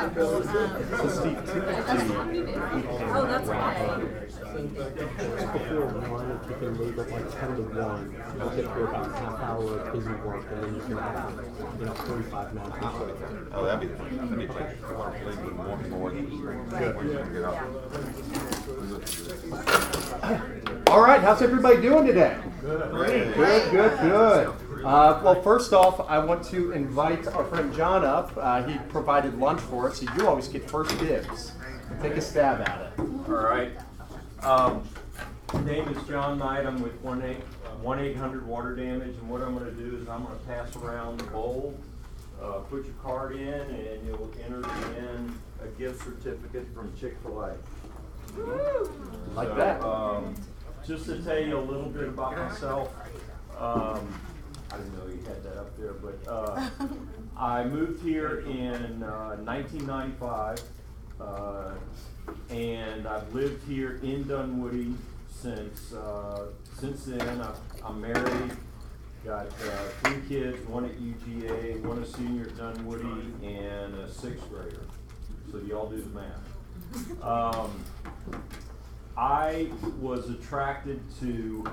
Yeah. So Steve, typically, Oh, that's okay. just before 1, if you can leave it like 10 to 1, you'll get through about a half hour of busy work, and then you can have, 45 minutes. Oh, that'd be great. I want to play good more than get up. All right, how's everybody doing today? Good. Well, first off, I want to invite our friend John up. He provided lunch for us, so you always get first dibs. Take a stab at it. All right. Name is John Knight. I'm with 1-800 Water Damage, and what I'm going to do is I'm going to pass around the bowl, put your card in, and you'll enter in a gift certificate from Chick-fil-A. Like that. Just to tell you a little bit about myself, I didn't know you had that up there, but I moved here in 1995, and I've lived here in Dunwoody since then. I'm married, got 3 kids, one at UGA, one a senior at Dunwoody, and a 6th grader. So y'all do the math. I was attracted to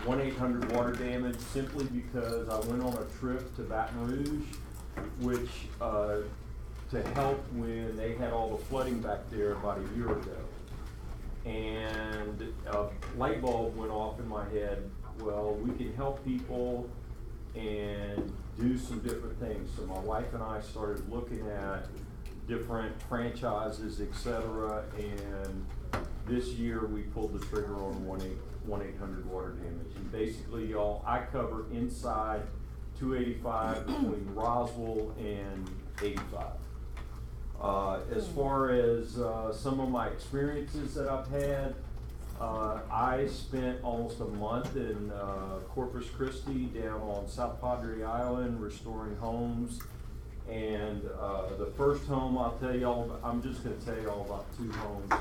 1-800 Water Damage simply because I went on a trip to Baton Rouge, which to help when they had all the flooding back there about a year ago. And a light bulb went off in my head. Well, we can help people and do some different things. So my wife and I started looking at different franchises, etc. And this year we pulled the trigger on 1-800 Water Damage. And basically, y'all, I cover inside 285 between Roswell and 85. As far as some of my experiences that I've had, I spent almost a month in Corpus Christi down on South Padre Island restoring homes. And the first home, I'll tell y'all, I'm just going to tell you all about 2 homes.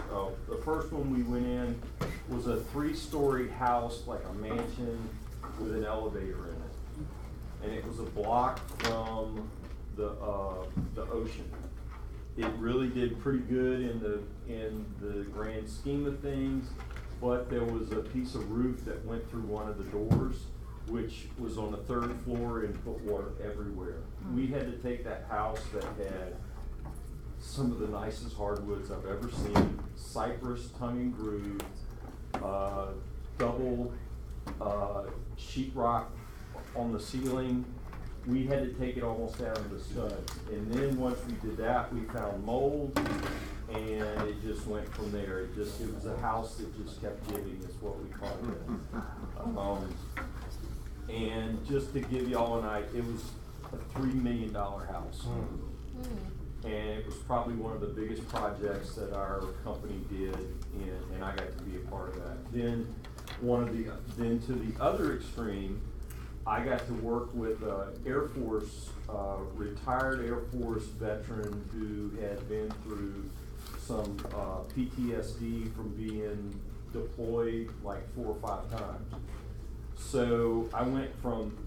The first one we went in was a 3-story house, like a mansion with an elevator in it. And it was a block from the ocean. It really did pretty good in the grand scheme of things, but there was a piece of roof that went through one of the doors, which was on the 3rd floor and put water everywhere. We had to take that house that had some of the nicest hardwoods I've ever seen, cypress, tongue and groove, double sheetrock on the ceiling. We had to take it almost down to the studs. And then once we did that, we found mold, and it just went from there. It was a house that just kept giving, is what we called it. And just to give y'all an idea, it was a $3 million house. And it was probably one of the biggest projects that our company did, and I got to be a part of that. Then to the other extreme, I got to work with Air Force, retired Air Force veteran who had been through some PTSD from being deployed like 4 or 5 times. So I went from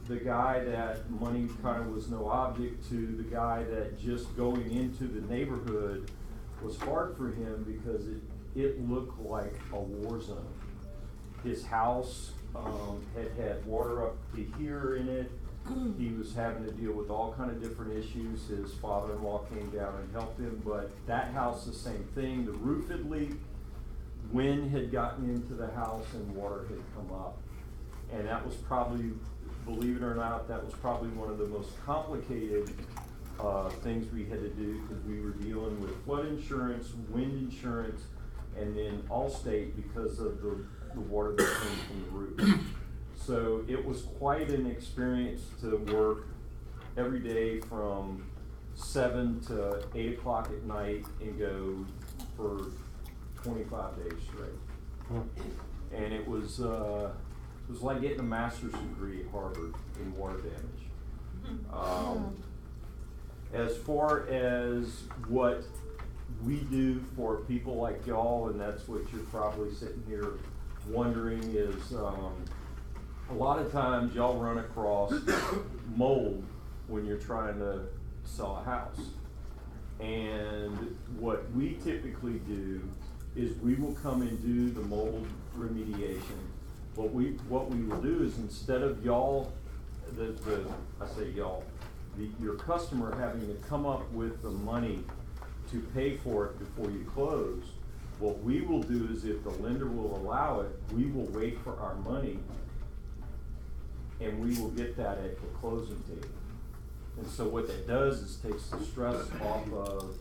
the guy that money kind of was no object to the guy that just going into the neighborhood was hard for him because it looked like a war zone. His house had water up to here in it. He was having to deal with all kind of different issues. His father-in-law came down and helped him, but that house, the same thing. The roof had leaked, wind had gotten into the house, and water had come up. And that was probably, believe it or not, that was probably one of the most complicated things we had to do because we were dealing with flood insurance, wind insurance, and then Allstate because of the water that came from the roof. So it was quite an experience to work every day from 7 to 8 o'clock at night and go for 25 days straight. And it was like getting a master's degree at Harvard in water damage. As far as what we do for people like y'all, and that's what you're probably sitting here wondering, is a lot of times y'all run across mold when you're trying to sell a house. And what we typically do is we will come and do the mold remediation. What we will do is, instead of y'all, I say y'all, your customer having to come up with the money to pay for it before you close, what we will do is, if the lender will allow it, we will wait for our money and we will get that at the closing table. And so what that does is takes the stress off of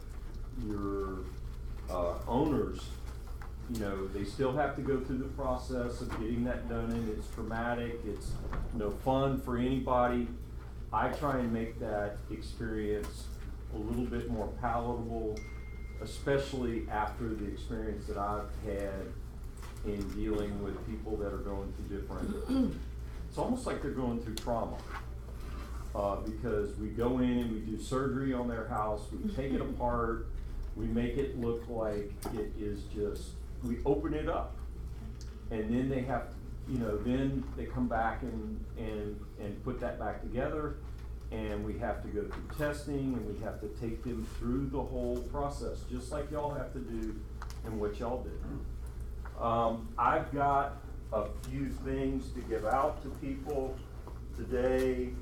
your owners. You know, they still have to go through the process of getting that done, and it's traumatic, it's no fun for anybody. I try and make that experience a little bit more palatable, especially after the experience that I've had in dealing with people that are going through different, it's almost like they're going through trauma. Because we go in and we do surgery on their house, we take it apart, we make it look like it is just, we open it up. And then they have, you know, then they come back and put that back together, and we have to go through testing, and we have to take them through the whole process, just like y'all have to do and what y'all did. I've got a few things to give out to people today,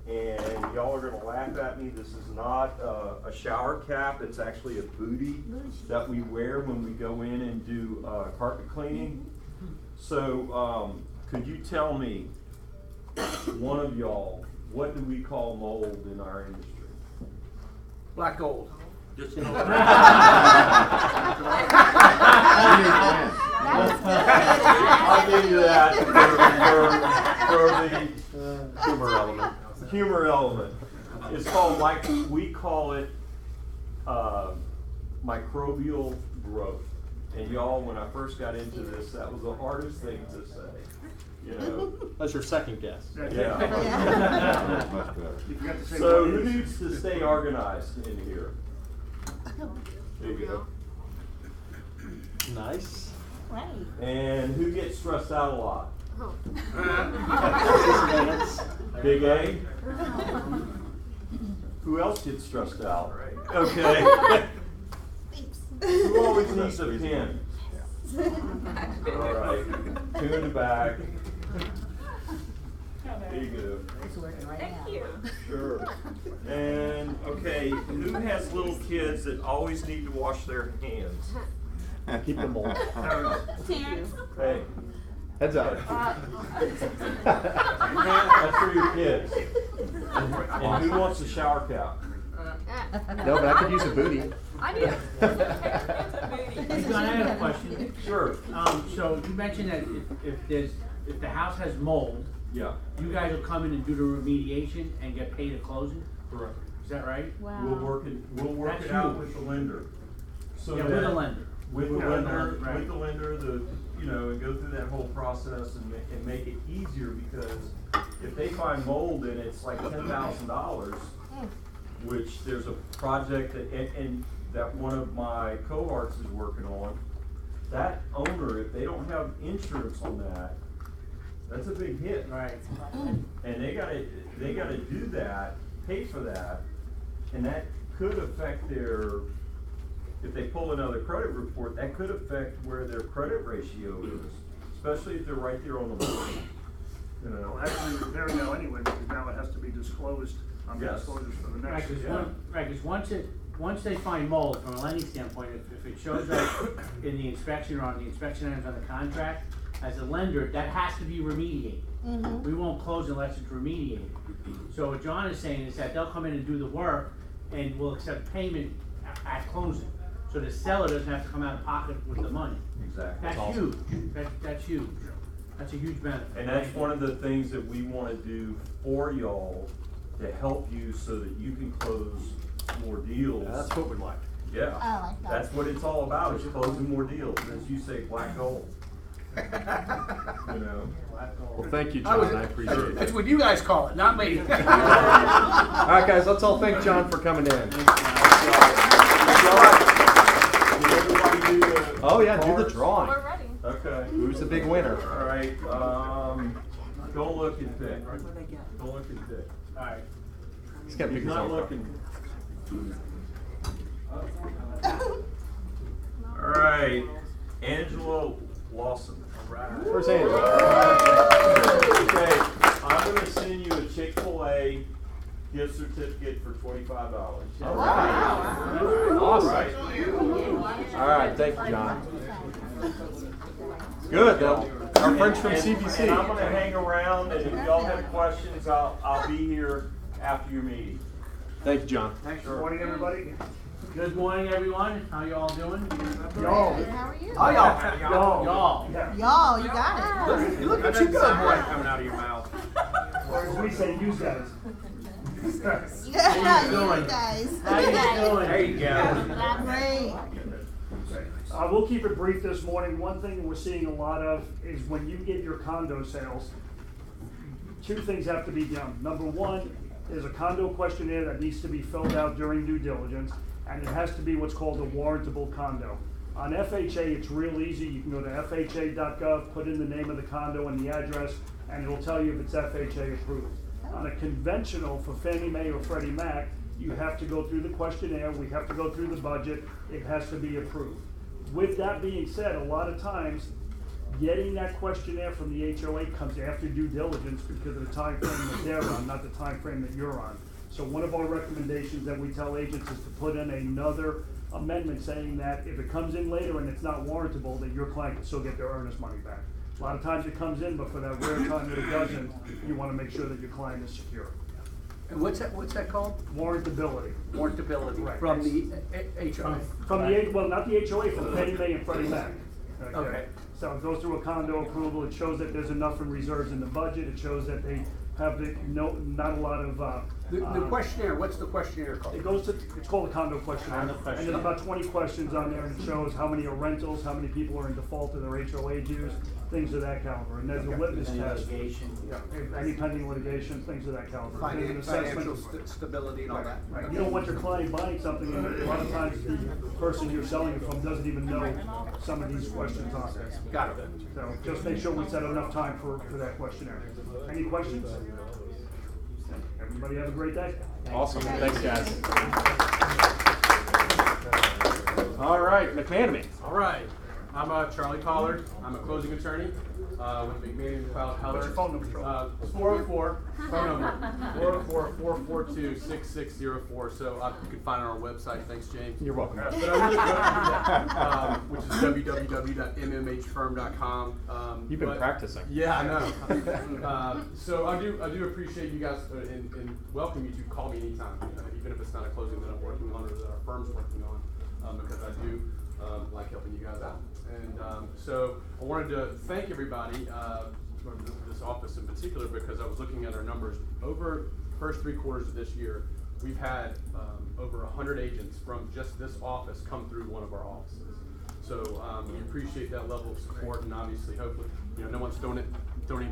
and y'all are gonna laugh at me. This is not a shower cap, it's actually a bootie that we wear when we go in and do carpet cleaning. So could you tell me, one of y'all, what do we call mold in our industry? Black gold. I'll give you that for the Humor element. humor element. It's called, we call it microbial growth. And y'all, when I first got into this, that was the hardest thing to say. You know. That's your second guess. Yeah. Much better. So who needs to stay organized in here? There you go. Nice. Right. And who gets stressed out a lot? Oh. Big A? Who else gets stressed out? Okay. Who always needs a pen? All right. Two in the back. There you go. Thank you. Sure. And, okay, who has little kids that always need to wash their hands? Keep them on. Terrence. Hey, Heads up. that's for your kids. And who wants a shower cap? No, but I could use a booty. I do. Hey, John, I have a question. Sure. So you mentioned that if the house has mold, Yeah. you guys will come in and do the remediation and get paid at closing? Correct. Is that right? Wow. We'll work That's it out huge. with the lender. So Yeah, that- with the lender. With the Yeah, lender, right. with the lender, and go through that whole process and make it easier, because if they find mold and it's like $10,000, which there's a project and that one of my cohorts is working on, that owner, if they don't have insurance on that, that's a big hit. Right. And they gotta do that, pay for that, and that could affect if they pull another credit report, that could affect where their credit ratio is, especially if they're right there on the line. You know. Well, actually, we're there now anyway, because now it has to be disclosed on the Yes. disclosures for the Right, next. because once they find mold, from a lending standpoint, if it shows up in the inspection or on the inspection items on the contract, as a lender, that has to be remediated. We won't close unless it's remediated. So what John is saying is that they'll come in and do the work, and we'll accept payment at closing. So the seller doesn't have to come out of pocket with the money. Exactly. That's huge. That's huge. That's a huge benefit. And that's one of the things that we wanna do for y'all to help you so that you can close more deals. That's what we'd like. Yeah. I like that. That's what it's all about, is closing more deals, as you say, black gold. You know. Well, thank you, John. I appreciate it. That's what you guys call it, not me. All right, guys, let's all thank John for coming in. Did everybody do the Oh, yeah, do the cards? drawing. We're ready. Okay. Who's the big winner? All right, don't look and pick. Don't look and pick. Alright. He's got to pick He's his not own. looking. right, Angela Lawson. Where's Angela? Okay, I'm gonna send you a Chick-fil-A gift certificate for $25. All right. Awesome. All right, thank you, John. Good. Our friends from CBC. And I'm gonna hang around, and if y'all have questions, I'll be here after your meeting. Thank you, John. Thanks for joining, everybody. Good morning, everyone. How you all doing? Y'all. How are you? Oh, y'all. Y'all. Yeah. Y'all, you got it. Look at you good, boy. Coming out of your mouth. Or as we say, you guys. Yeah, doing? you guys. How you doing? There you go. Great. We'll keep it brief this morning. One thing we're seeing a lot of is when you get your condo sales, two things have to be done. Number one is a condo questionnaire that needs to be filled out during due diligence, and it has to be what's called a warrantable condo. On FHA, it's real easy. You can go to FHA.gov, put in the name of the condo and the address, and it'll tell you if it's FHA approved. On a conventional for Fannie Mae or Freddie Mac, you have to go through the questionnaire, we have to go through the budget, it has to be approved. With that being said, a lot of times, getting that questionnaire from the HOA comes after due diligence because of the time frame that they're on, not the time frame that you're on. So one of our recommendations that we tell agents is to put in another amendment saying that if it comes in later and it's not warrantable, that your client can still get their earnest money back. A lot of times it comes in, but for that rare time that it doesn't, you want to make sure that your client is secure. And what's that called? Warrantability. Warrantability Right. from the HOA. From the, well, not the HOA, from Fannie Mae and Freddie Mac. Okay. So it goes through a condo approval, it shows that there's enough in reserves in the budget, it shows that they have not a lot of, The questionnaire, what's the questionnaire called? it goes to, it's called a condo questionnaire. Condo And questionnaire. there's about 20 questions on there, and it shows how many are rentals, how many people are in default of their HOA dues, things of that caliber. And there's a litmus Any test. litigation? Yeah, any pending litigation, things of that caliber. There's an Financial assessment. stability and all that. Right. You don't want your client buying something, and a lot of times the person you're selling it from doesn't even know some of these questions on there. Got it. So just make sure we set enough time for that questionnaire. Any questions? Everybody have a great day. Awesome. Thanks, guys. All right, McManamy. All right. I'm Charlie Pollard. I'm a closing attorney with McManamy McLeod Heller. What's your phone number, Charlie? 404, phone number, 404-442-6604. So you can find it on our website. Thanks, James. You're welcome. But I really want to do that, which is www.mmhfirm.com. You've been practicing. Yeah, I know. So I do appreciate you guys and welcome you to call me anytime, even if it's not a closing that I'm working on or that our firm's working on, because I do like helping you guys out. And so I wanted to thank everybody, from this office in particular, because I was looking at our numbers. Over the first 3 quarters of this year, we've had over 100 agents from just this office come through one of our offices. So we appreciate that level of support, and obviously, hopefully, no one's throwing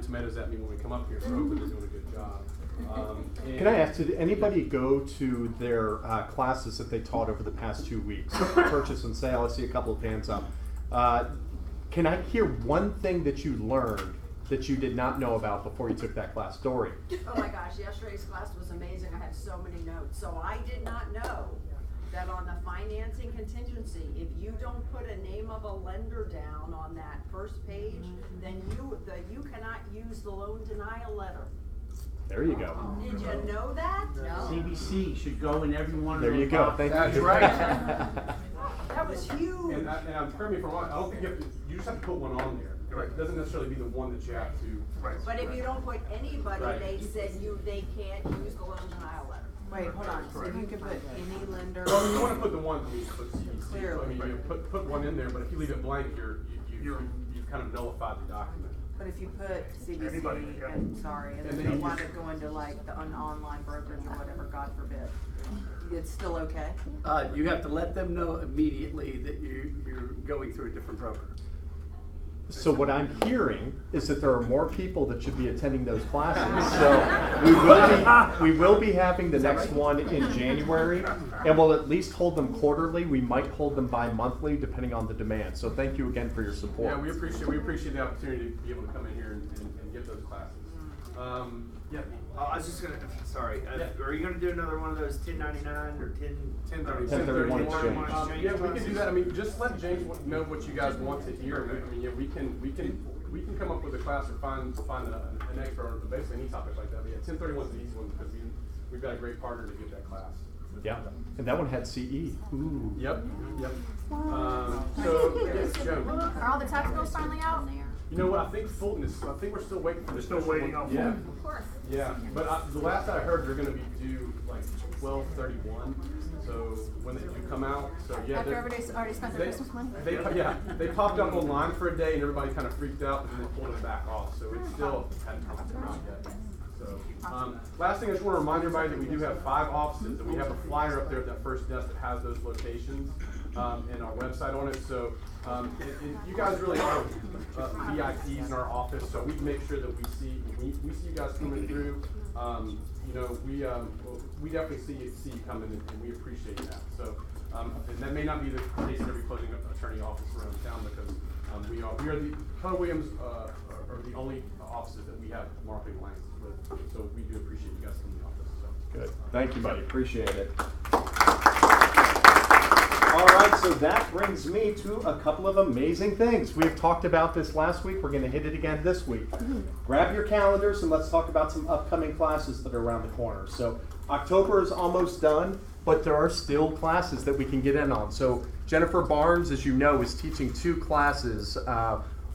tomatoes at me when we come up here, so hopefully they're doing a good job. Can I ask, did anybody go to their classes that they taught over the past 2 weeks? Purchase and sale, I see a couple of hands up. Can I hear one thing that you learned that you did not know about before you took that class? Dory. Oh my gosh, yesterday's class was amazing. I had so many notes. So I did not know that on the financing contingency, if you don't put a name of a lender down on that first page, then you cannot use the loan denial letter. There you go. Did you know that? No. CBC should go in every one of There those you go. boxes. Thank you. That's right. That was huge. And correct me if I'm wrong, I don't think you just have to put one on there. It doesn't necessarily be the one that you have to. But if you don't put anybody, they said they can't use the loan denial letter. Wait, hold on, so you can put any lender. Well, you want to put the one that you put CBC. Clearly. I mean, you put one in there, but if you leave it blank, you've kind of nullified the document. But if you put Anybody, CBC yeah. and And you then don't you want just- it going to like an online brokerage or whatever, God forbid, it's still okay? You have to let them know immediately that you're going through a different broker. So what I'm hearing is that there are more people that should be attending those classes. So we will be having the next one in January, and we'll at least hold them quarterly. We might hold them bi-monthly depending on the demand. So thank you again for your support. Yeah, we appreciate the opportunity to be able to come in here and give those classes. Yeah. I was just gonna, sorry, are you gonna do another one of those 1099 or 1031 exchange? Yeah, we can do that. I mean, just let James know what you guys want to hear. I mean, yeah, we can come up with a class or find an expert on basically any topic like that. But yeah, 1031 is the easy one because we've got a great partner to give that class. Yeah, and that one had CE. Ooh. Yep. So, yes, Joe. Are all the tax bills finally out? You know what? I think we're still waiting for We're still waiting on yeah. Of course. Yeah, but the last I heard, they're going to be due like 12/31. So when they do come out, so yeah. After everybody's already spent their Christmas money? They popped up online for a day and everybody kind of freaked out, and then they pulled it back off. So it's still hadn't come out yet. So last thing, I just want to remind everybody that we do have 5 offices, and we have a flyer up there at that first desk that has those locations and our website on it. So you guys really are VIPs in our office, so we make sure that we see you guys coming through. You know, we definitely see you coming, and we appreciate that. So, and that may not be the case in every closing attorney office around town because we are the Keller Williams are the only offices that we have marketing licenses with. So we do appreciate you guys coming to the office. So. Good. Thank you, buddy. Appreciate it. All right, so that brings me to a couple of amazing things. We've talked about this last week. We're going to hit it again this week. Grab your calendars and let's talk about some upcoming classes that are around the corner. So October is almost done, but there are still classes that we can get in on. So Jennifer Barnes, as you know, is teaching 2 classes.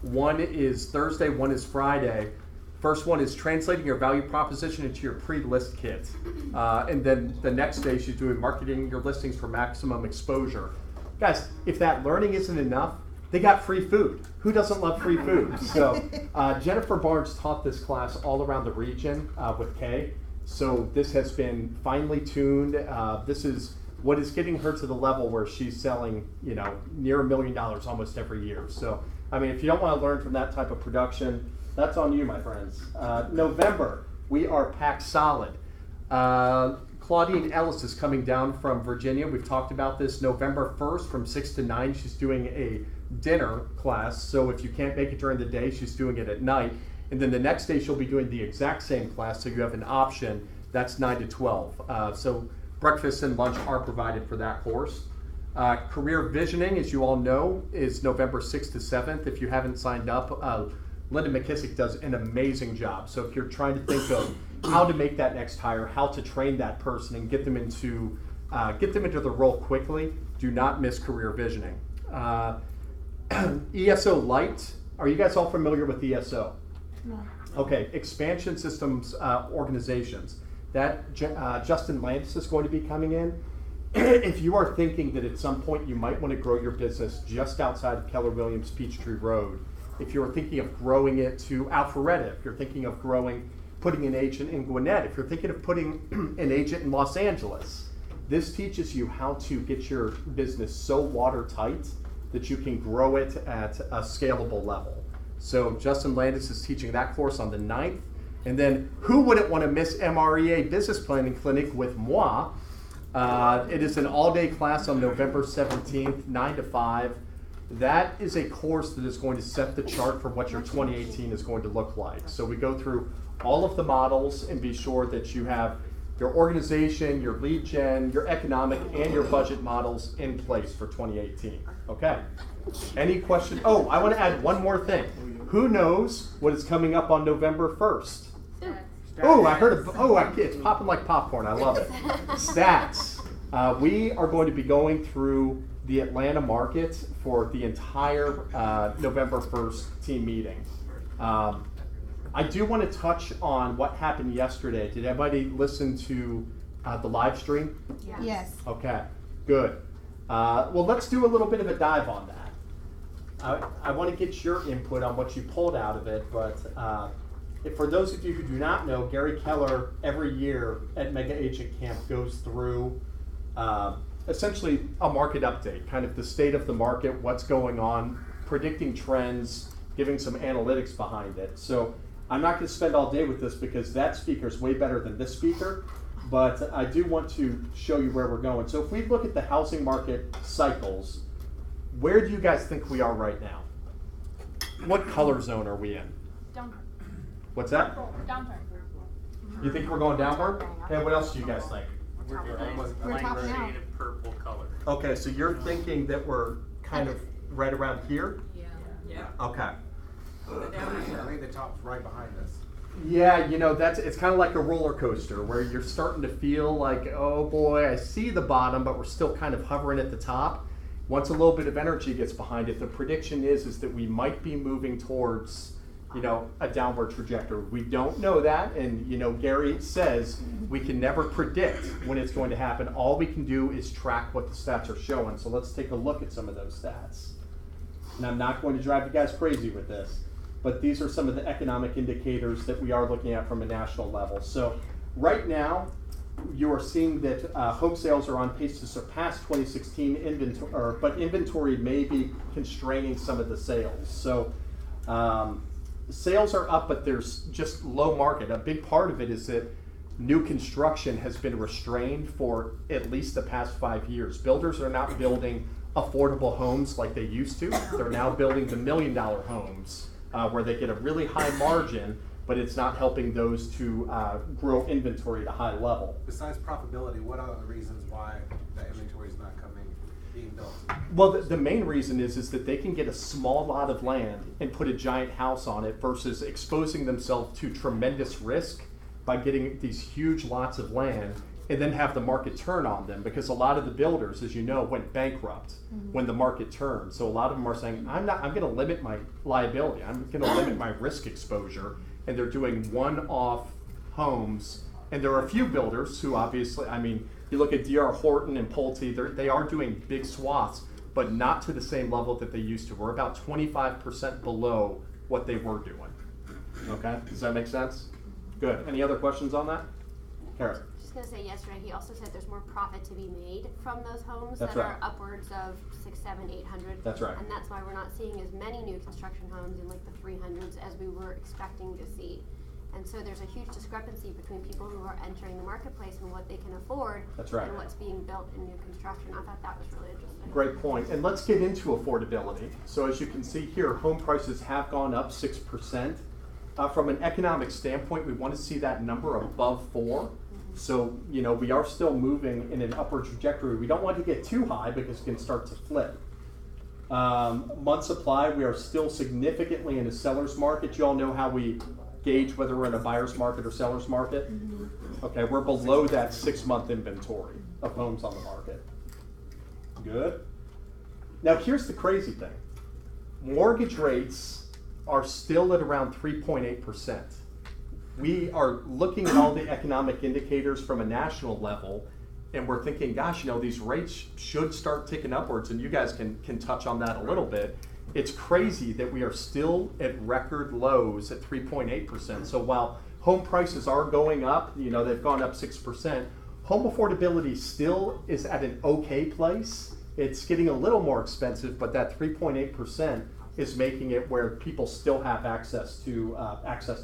One is Thursday, one is Friday. First one is translating your value proposition into your pre-list kit. And then the next day she's doing marketing your listings for maximum exposure. Guys, if that learning isn't enough, they got free food. Who doesn't love free food? So Jennifer Barnes taught this class all around the region with Kay. So this has been finely tuned. This is what is getting her to the level where she's selling, you know, near $1 million almost every year. So, I mean, if you don't want to learn from that type of production, that's on you, my friends. November, we are packed solid. Claudine Ellis is coming down from Virginia. We've talked about this. November 1st from 6 to 9, she's doing a dinner class. So if you can't make it during the day, she's doing it at night. And then the next day, she'll be doing the exact same class. So you have an option. That's 9 to 12. So breakfast and lunch are provided for that course. Career Visioning, as you all know, is November 6th to 7th. If you haven't signed up, Linda McKissick does an amazing job. So if you're trying to think of how to make that next hire, how to train that person and get them into the role quickly, do not miss Career Visioning. ESO Lite, are you guys all familiar with ESO? No. Okay, Expansion Systems Organizations. That Justin Landis is going to be coming in. If you are thinking that at some point you might want to grow your business just outside of Keller Williams Peachtree Road, if you're thinking of growing it to Alpharetta, if you're thinking of putting an agent in Gwinnett, if you're thinking of putting an agent in Los Angeles, this teaches you how to get your business so watertight that you can grow it at a scalable level. So Justin Landis is teaching that course on the 9th. And then who wouldn't want to miss MREA Business Planning Clinic with moi? It is an all-day class on November 17th, 9 to 5. That is a course that is going to set the chart for what your 2018 is going to look like. So we go through all of the models and be sure that you have your organization, your lead gen, your economic, and your budget models in place for 2018. Okay. Any questions? Oh, I want to add one more thing. Who knows what is coming up on November 1st? Oh, I heard it's popping like popcorn. I love it. Stats. We are going to be going through the Atlanta market for the entire November 1st team meeting. I do want to touch on what happened yesterday. Did everybody listen to the live stream? Yes. Okay, good. Well, let's do a little bit of a dive on that. I want to get your input on what you pulled out of it, but for those of you who do not know, Gary Keller every year at Mega Agent Camp goes through essentially a market update, kind of the state of the market, what's going on, predicting trends, giving some analytics behind it. So I'm not going to spend all day with this because that speaker is way better than this speaker, but I do want to show you where we're going. So if we look at the housing market cycles, where do you guys think we are right now? What color zone are we in? Downturn. What's that? Downturn. You think we're going downward? And what else do you guys think? We're Light topping out. shade of purple color. Okay, so you're thinking that we're kind of right around here? Yeah. Okay. I think the top's right behind us. Yeah, you know, it's kind of like a roller coaster where you're starting to feel like, oh boy, I see the bottom, but we're still kind of hovering at the top. Once a little bit of energy gets behind it, the prediction is that we might be moving towards, you know, a downward trajectory. We don't know that, and you know, Gary says we can never predict when it's going to happen. All we can do is track what the stats are showing. So let's take a look at some of those stats. And I'm not going to drive you guys crazy with this, but these are some of the economic indicators that we are looking at from a national level. So right now, you are seeing that home sales are on pace to surpass 2016 inventory, but inventory may be constraining some of the sales. So sales are up, but there's just low market. A big part of it is that new construction has been restrained for at least the past 5 years. Builders are not building affordable homes like they used to. They're now building the $1 million homes where they get a really high margin, but it's not helping those to grow inventory at a high level. Besides profitability, what are the reasons why that inventory is not being built? Well, the main reason is that they can get a small lot of land and put a giant house on it versus exposing themselves to tremendous risk by getting these huge lots of land and then have the market turn on them, because a lot of the builders, as you know, went bankrupt when the market turned. So a lot of them are saying, I'm going to limit my liability. I'm going to limit my risk exposure. And they're doing one-off homes. And there are a few builders who obviously, I mean, you look at D.R. Horton and Pulte, they are doing big swaths, but not to the same level that they used to. We're about 25% below what they were doing. Okay, does that make sense? Good. Any other questions on that? Karen? Just gonna say, yesterday he also said there's more profit to be made from those homes That's that right. are upwards of 600, 700, 800. That's right. And that's why we're not seeing as many new construction homes in like the 300s as we were expecting to see. And so there's a huge discrepancy between people who are entering the marketplace and what they can afford. That's right. And what's being built in new construction. I thought that was really interesting. Great point. And let's get into affordability. So as you can see here, home prices have gone up 6%. From an economic standpoint, we want to see that number above 4. So, you know, we are still moving in an upward trajectory. We don't want to get too high because it can start to flip. Month supply, we are still significantly in a seller's market. You all know how we gauge whether we're in a buyer's market or seller's market? Okay, we're below that 6-month inventory of homes on the market. Good. Now here's the crazy thing. Mortgage rates are still at around 3.8%. We are looking at all the economic indicators from a national level, and we're thinking, gosh, you know, these rates should start ticking upwards, and you guys can touch on that a little bit. It's crazy that we are still at record lows at 3.8%. So while home prices are going up, you know, they've gone up 6%, home affordability still is at an okay place. It's getting a little more expensive, but that 3.8% is making it where people still have access to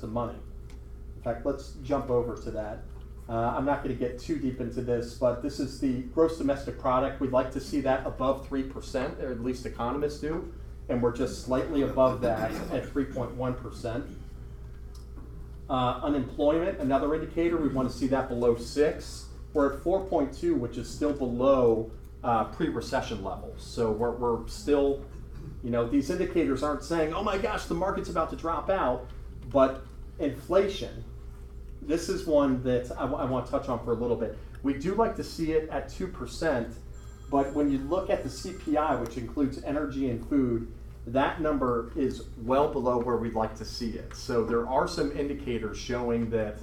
money. In fact, let's jump over to that. I'm not going to get too deep into this, but this is the gross domestic product. We'd like to see that above 3%, or at least economists do, and we're just slightly above that at 3.1%. Unemployment, another indicator, we want to see that below 6. We're at 4.2, which is still below pre-recession levels. So we're still, you know, these indicators aren't saying, oh my gosh, the market's about to drop out, but inflation, this is one that I want to touch on for a little bit. We do like to see it at 2%, but when you look at the CPI, which includes energy and food, that number is well below where we'd like to see it. So there are some indicators showing that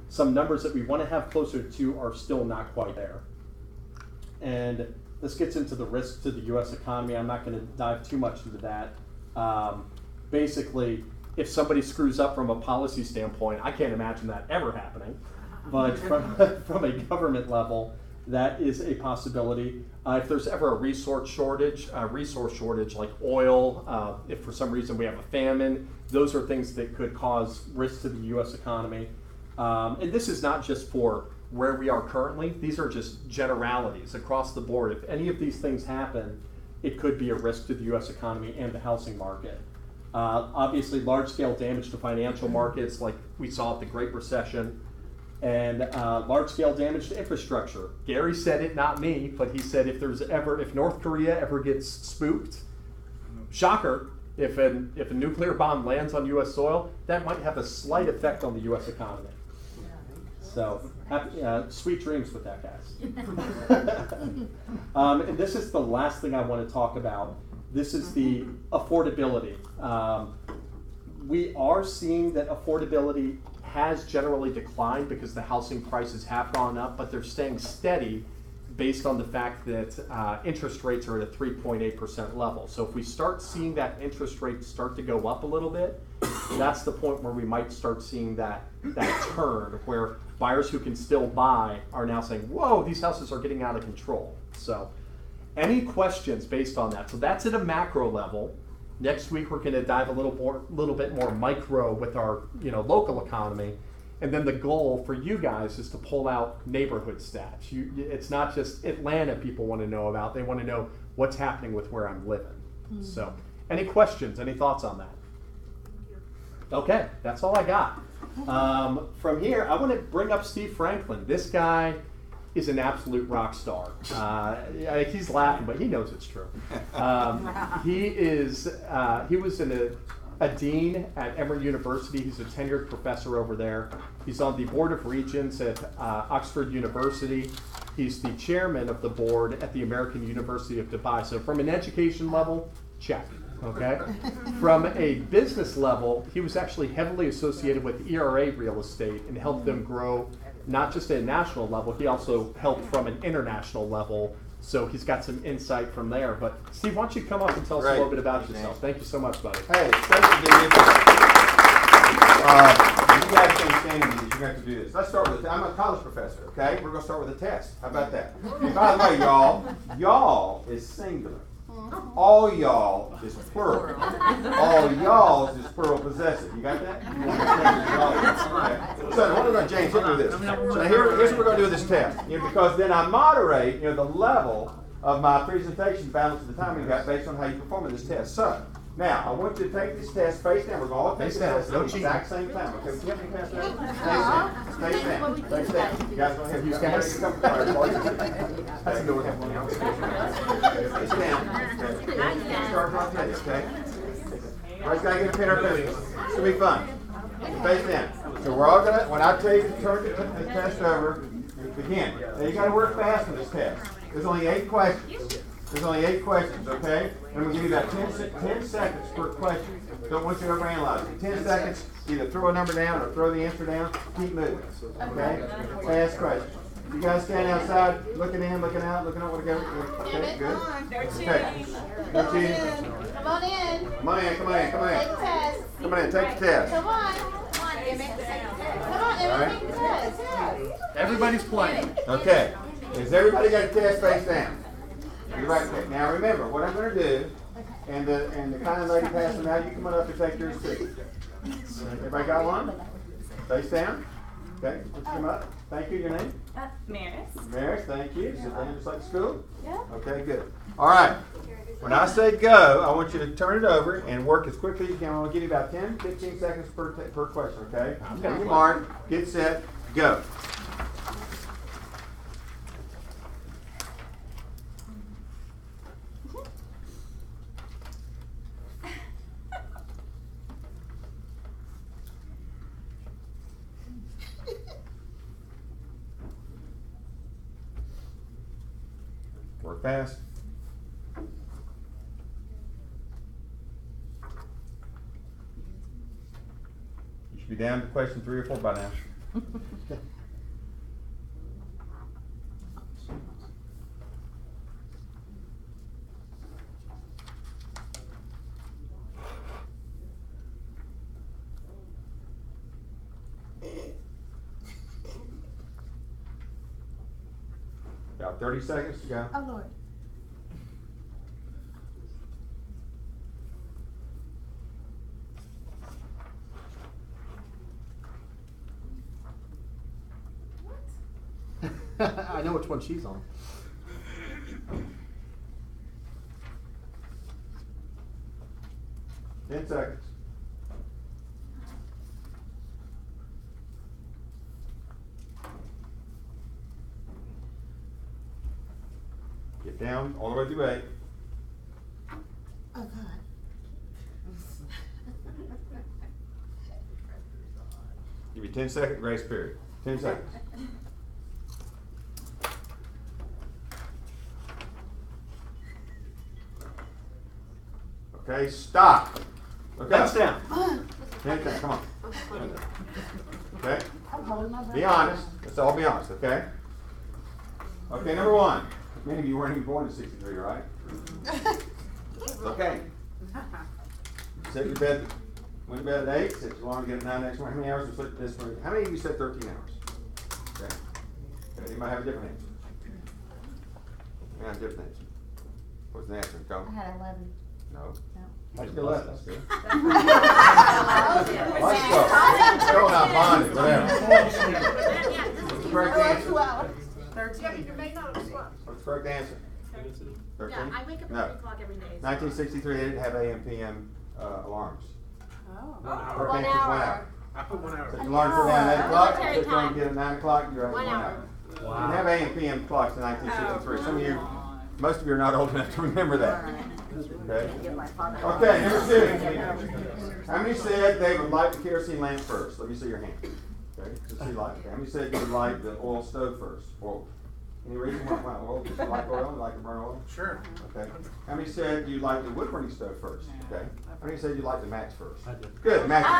some numbers that we want to have closer to are still not quite there. And this gets into the risk to the U.S. economy. I'm not going to dive too much into that. Basically, if somebody screws up from a policy standpoint, I can't imagine that ever happening. But from a government level, that is a possibility. If there's ever a resource shortage like oil, if for some reason we have a famine, those are things that could cause risk to the U.S. economy. And this is not just for where we are currently. These are just generalities across the board. If any of these things happen, it could be a risk to the U.S. economy and the housing market. Obviously, large-scale damage to financial markets like we saw at the Great Recession. And large-scale damage to infrastructure. Gary said it, not me, but he said if North Korea ever gets spooked, shocker, if a nuclear bomb lands on U.S. soil, that might have a slight effect on the U.S. economy. So, sweet dreams with that, guys. And this is the last thing I want to talk about. This is the affordability. We are seeing that affordability has generally declined because the housing prices have gone up, but they're staying steady based on the fact that interest rates are at a 3.8% level. So if we start seeing that interest rate start to go up a little bit, that's the point where we might start seeing that turn, where buyers who can still buy are now saying, whoa, these houses are getting out of control. So any questions based on that? So that's at a macro level. Next week we're going to dive a little bit more micro with our local economy, and then the goal for you guys is to pull out neighborhood stats. It's not just Atlanta people want to know about; they want to know what's happening with where I'm living. Mm-hmm. So, any questions? Any thoughts on that? Okay, that's all I got. From here, I want to bring up Steve Franklin. This guy is an absolute rock star. He's laughing, but he knows it's true. He was a dean at Emory University. He's a tenured professor over there. He's on the Board of Regents at Oxford University. He's the chairman of the board at the American University of Dubai. So from an education level, check. Okay. From a business level, he was actually heavily associated with ERA Real Estate and helped them grow not just at a national level, he also helped from an international level. So he's got some insight from there. But Steve, why don't you come up and tell us a little bit about yourself? Thank you so much, buddy. Hey, thanks for being here. You guys can stand with me. You're going to have to do this. Let's start with I'm a college professor, okay? We're going to start with a test. How about that? And by the way, y'all is singular. All y'all is plural. All y'all is plural possessive. You got that? Okay. So what are we going to, James, hit me with this. So here's what we're going to do with this test. Because then I moderate the level of my presentation balance of the time we got based on how you perform in this test. So now I want you to take this test face down. We're going to all take this test at the exact same time. Okay, would you help me pass that? Face down. Face down. You guys want to have you guys? That's the door. Face down. Start off like this, okay? Everybody's got to get a pen or pencil. It's going to be fun. Face down. So we're all going to, when I tell you to turn the test over, begin. Now you got to work fast on this test. There's only 8 questions. There's only 8 questions, okay? And we'll give you about 10 seconds per question. Don't want you to overanalyze it. 10 seconds, either throw a number down or throw the answer down. Keep moving, okay? Fast question. You guys stand outside, looking in, looking out, looking over together. Okay, good. Okay. No cheating. Come on in. Come on in, come on in, come on in. Take the test. Come on in, take the test. Come on. Come on, Emmett. Come on, Emmett. Take the test. Everybody's playing. Okay. Has everybody got a test face down? You're right. Now remember, what I'm going to do, and the kind of lady passing out, you come on up and take yours too. Everybody got one? Face down. Okay, let's come up. Thank you. Your name? Maris. Maris, thank you. Sit down just like school? Yeah. Okay, good. All right. When I say go, I want you to turn it over and work as quickly as you can. I'm going to give you about 10, 15 seconds per question, okay? Get your mark, get set, go. Work fast. You should be down to question 3 or 4 by now. About 30 seconds to go. Oh, Lord. I know which one she's on. What? 10 seconds. Get down all the way through 8. Oh, God. Give you 10-second grace period. 10 seconds. Okay, stop. Okay. Hands down. Hands down, come on. Okay? Be honest. Let's all be honest, okay? Okay, number 1. Many of you weren't even born in 63, right? Okay. Set your bed. Went to bed at 8, set your alarm to get at 9 next morning. How many hours of sleep this morning? How many of you said 13 hours? Okay. Anybody have a different answer? Yeah, a different answer. What's the answer? Go. I had 11. No. No. Let's go 11. That's good. Let's go. Still not bonded, whatever. What's the correct answer? 2 hours. 13. You may not have slept. What's the correct answer? 13? Yeah, I wake up No. at 3 o'clock every day. 1963, they didn't have AM, PM alarms. Oh. Correct answer is 1 hour. I put 1 hour. Set your alarm for down at 8 o'clock. Military Set your alarm time. to get at 9 o'clock. You're at 1 1 hour. hour. You didn't have AM, PM clocks in 1963. Some of you, most of you are not old enough to remember that. Okay. Okay, number 2. How many said they would light the kerosene lamp first? Let me see your hand. Okay, so see light. Okay. How many said you would light the oil stove first? Oil. Any reason why oil? Just like oil? You like to burn oil? Sure. Okay. How many said you'd like the wood burning stove first? Okay. How many said you'd like the match first? I did. Good, match is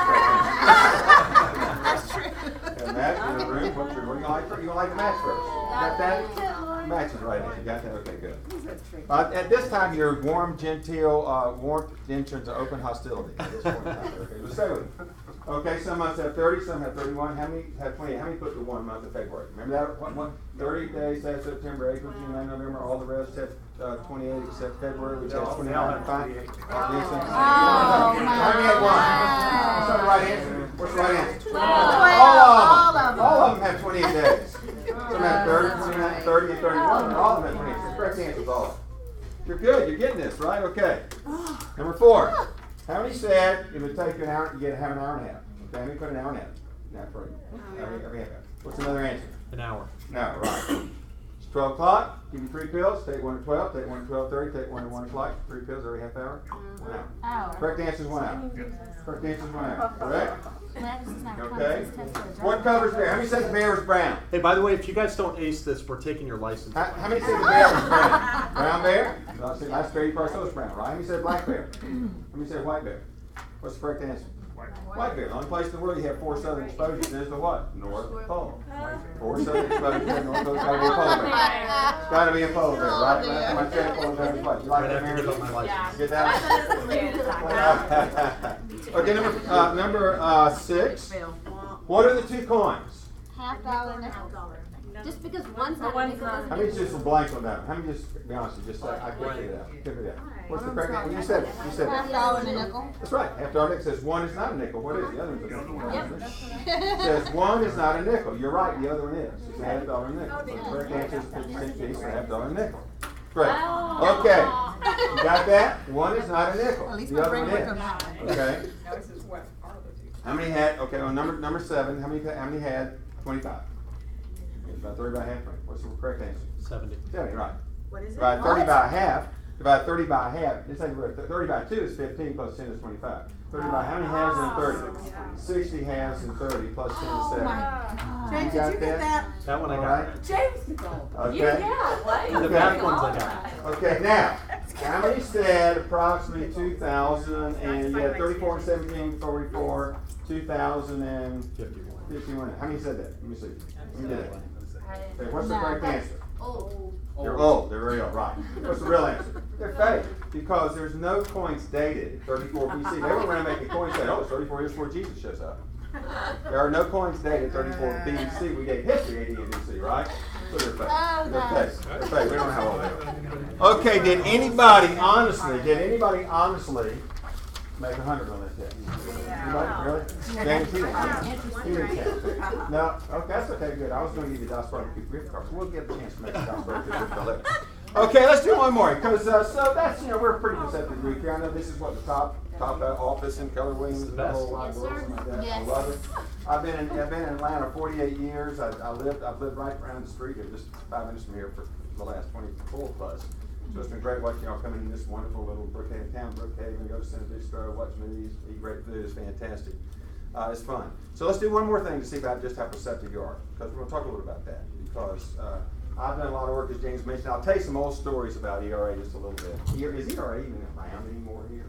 That's true. and match in the room. What do you like first? You gonna like the match first? Got that? Match is right. You got that? Okay, good. At this time, you're warm, genteel, warmth, intentions, or open hostility. At this point in time. Okay, let's stay with it. Okay, some months have 30, some have 31. How many have 20? How many put the 1 month of February? Remember that one? 30 days, that's September, April, June, May, November. All the rest have 28 except February, which has 29. Fine. How many had 1? What's the right answer? What's the right answer? 12. All of them have 28 days. Some have 30, 29, 30, and 31. All of them have 28. The correct answer is all of them. You're good. You're getting this, right? Okay. Number 4. How many said it would take you an hour to have an hour and a half? Okay, how many put an hour and a half? Not for you. Every half hour. What's another answer? An hour. No, right. It's 12 o'clock. Give you 3 pills. Take 1 at 12. Take 1 at 12:30. Take 1 at 1 o'clock. 3 pills every half hour. 1 hour. Correct answer is 1 hour. Correct answer is 1 hour. Correct? Okay. What color is bear? How many said the bear was brown? Hey, by the way, if you guys don't ace this, we're taking your license. How many said the bear was brown? Brown bear? Last bear you probably saw was brown, right? How many said black bear? How many said white bear? What's the correct answer? White bear. The only place in the world you have 4 southern exposures is the what? North Pole. 4 southern exposures in North Pole. It's got to be a polar bear. It's got to be a polar bear, right? Last time I checked, polar bear was white. You like that, Mary? Get that? Okay, number 6. What are the 2 coins? $half nickel. Just because one's not a nickel doesn't How many just blank on that? How many just, be honest, just say, I couldn't figure it out. Couldn't figure it out. What's the correct answer? You said it. You said it. $half and a nickel. That's right. After our nickel says 1 is not a nickel. What is the other one? It says 1 is not a nickel. You're right. The other one is. It's a $half nickel. The correct answer is 50-cent piece, a $half nickel. Great. Okay. You got that? 1 is not a nickel. The other one is. Okay. How many had? Okay. On number 7. How many had 25? It's about 30 by half. Right. What's the correct answer? 70. 70. Right. What is it? Divide 30 by half. Divide 30 by half. This ain't 30 by 2 is 15 plus 10 is 25. 30 by how many halves in 30? 60 halves in 30 plus 10 is 7. James, You got did you get that? That one I All got. right. James, Okay. The back ones I got. Okay, now, how many said approximately 2,000 and you had 34 and 17, 44, 2,051? How many said that? Let me see. Let me do that. Okay, what's the correct answer? old. They're old. They're very old, right. What's the real answer? They're fake, because there's no coins dated 34 BC. They went around making coins saying, oh, it's 34 years before Jesus shows up. There are no coins dated 34 BC. We gave history AD and BC, right? So they're fake. They're fake. They're fake. We don't know how old they are. Okay, did anybody honestly make 100 on this test? Anybody? Really? James, he didn't. No? Okay, that's okay, good. I was going to give you DOS Barbecue gift cards. We'll get a chance to make a DOS Barbecue gift card later. Okay, let's do one more, because so that's, we're a pretty perceptive group here. I know this is what the top top office in Keller Williams, the whole wide Yes, world, sir. something like that. I Yes. love it. I've been in Atlanta 48 years. I've lived right around the street here, just 5 minutes from here for the last 24 plus. So it's been great watching y'all come in this wonderful little Brookhaven town. Brookhaven, go to Center Bistro, watch movies, eat great food. It's fantastic. It's fun. So let's do one more thing to see about just how perceptive you are, because we're going to talk a little about that. Because I've done a lot of work, as James mentioned. I'll tell you some old stories about ERA just a little bit. Is ERA even around anymore here?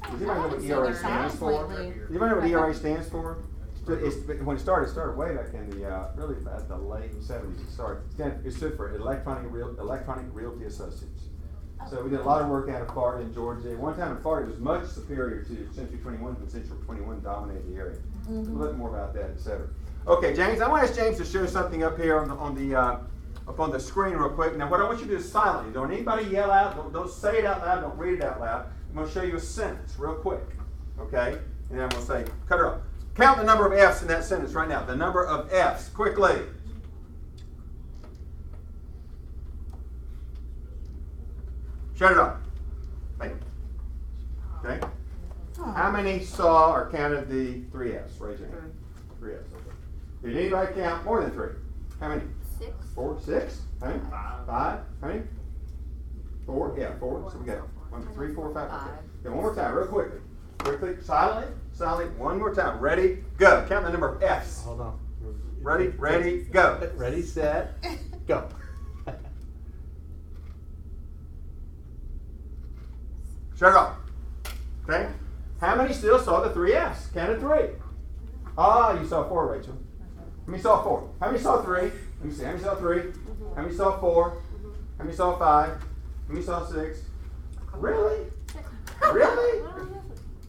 Does anybody know what ERA stands for? Does anybody know what ERA stands for? When it started way back in the really about the late 70s. It stood for Electronic Realty Associates. So we did a lot of work out of Florida and Georgia. One time in Florida, it was much superior to Century 21 when Century 21 dominated the area. A little bit more about that, etc. Okay, James, I want to ask James to show something up here up on the screen real quick. Now, what I want you to do is silently. Don't anybody yell out. Don't say it out loud. Don't read it out loud. I'm going to show you a sentence real quick. Okay? And then I'm going to say, cut her off. Count the number of F's in that sentence right now. The number of F's. Quickly. Shut it off. Thank you. Okay? How many saw or counted the 3 F's? Raise your hand. 3 F's. Okay. Did anybody count more than 3? How many? 6. 4, 6. How many? 5. How many? 4. Yeah, 4. So we got 1, 2, 3, 4, 5. Okay. Okay, one more time, real quickly. Quickly, silently. One more time. Ready, go. Count the number of F's. Hold on. Ready, go. Ready, set, go. Shut it off. Okay? How many still saw the 3 F's? Counted 3. Ah, you saw 4, Rachel. How many saw 4? How many saw 3? Let me see. How many saw 3? How many saw 4? How many saw 5? How many saw 6? Really? Really?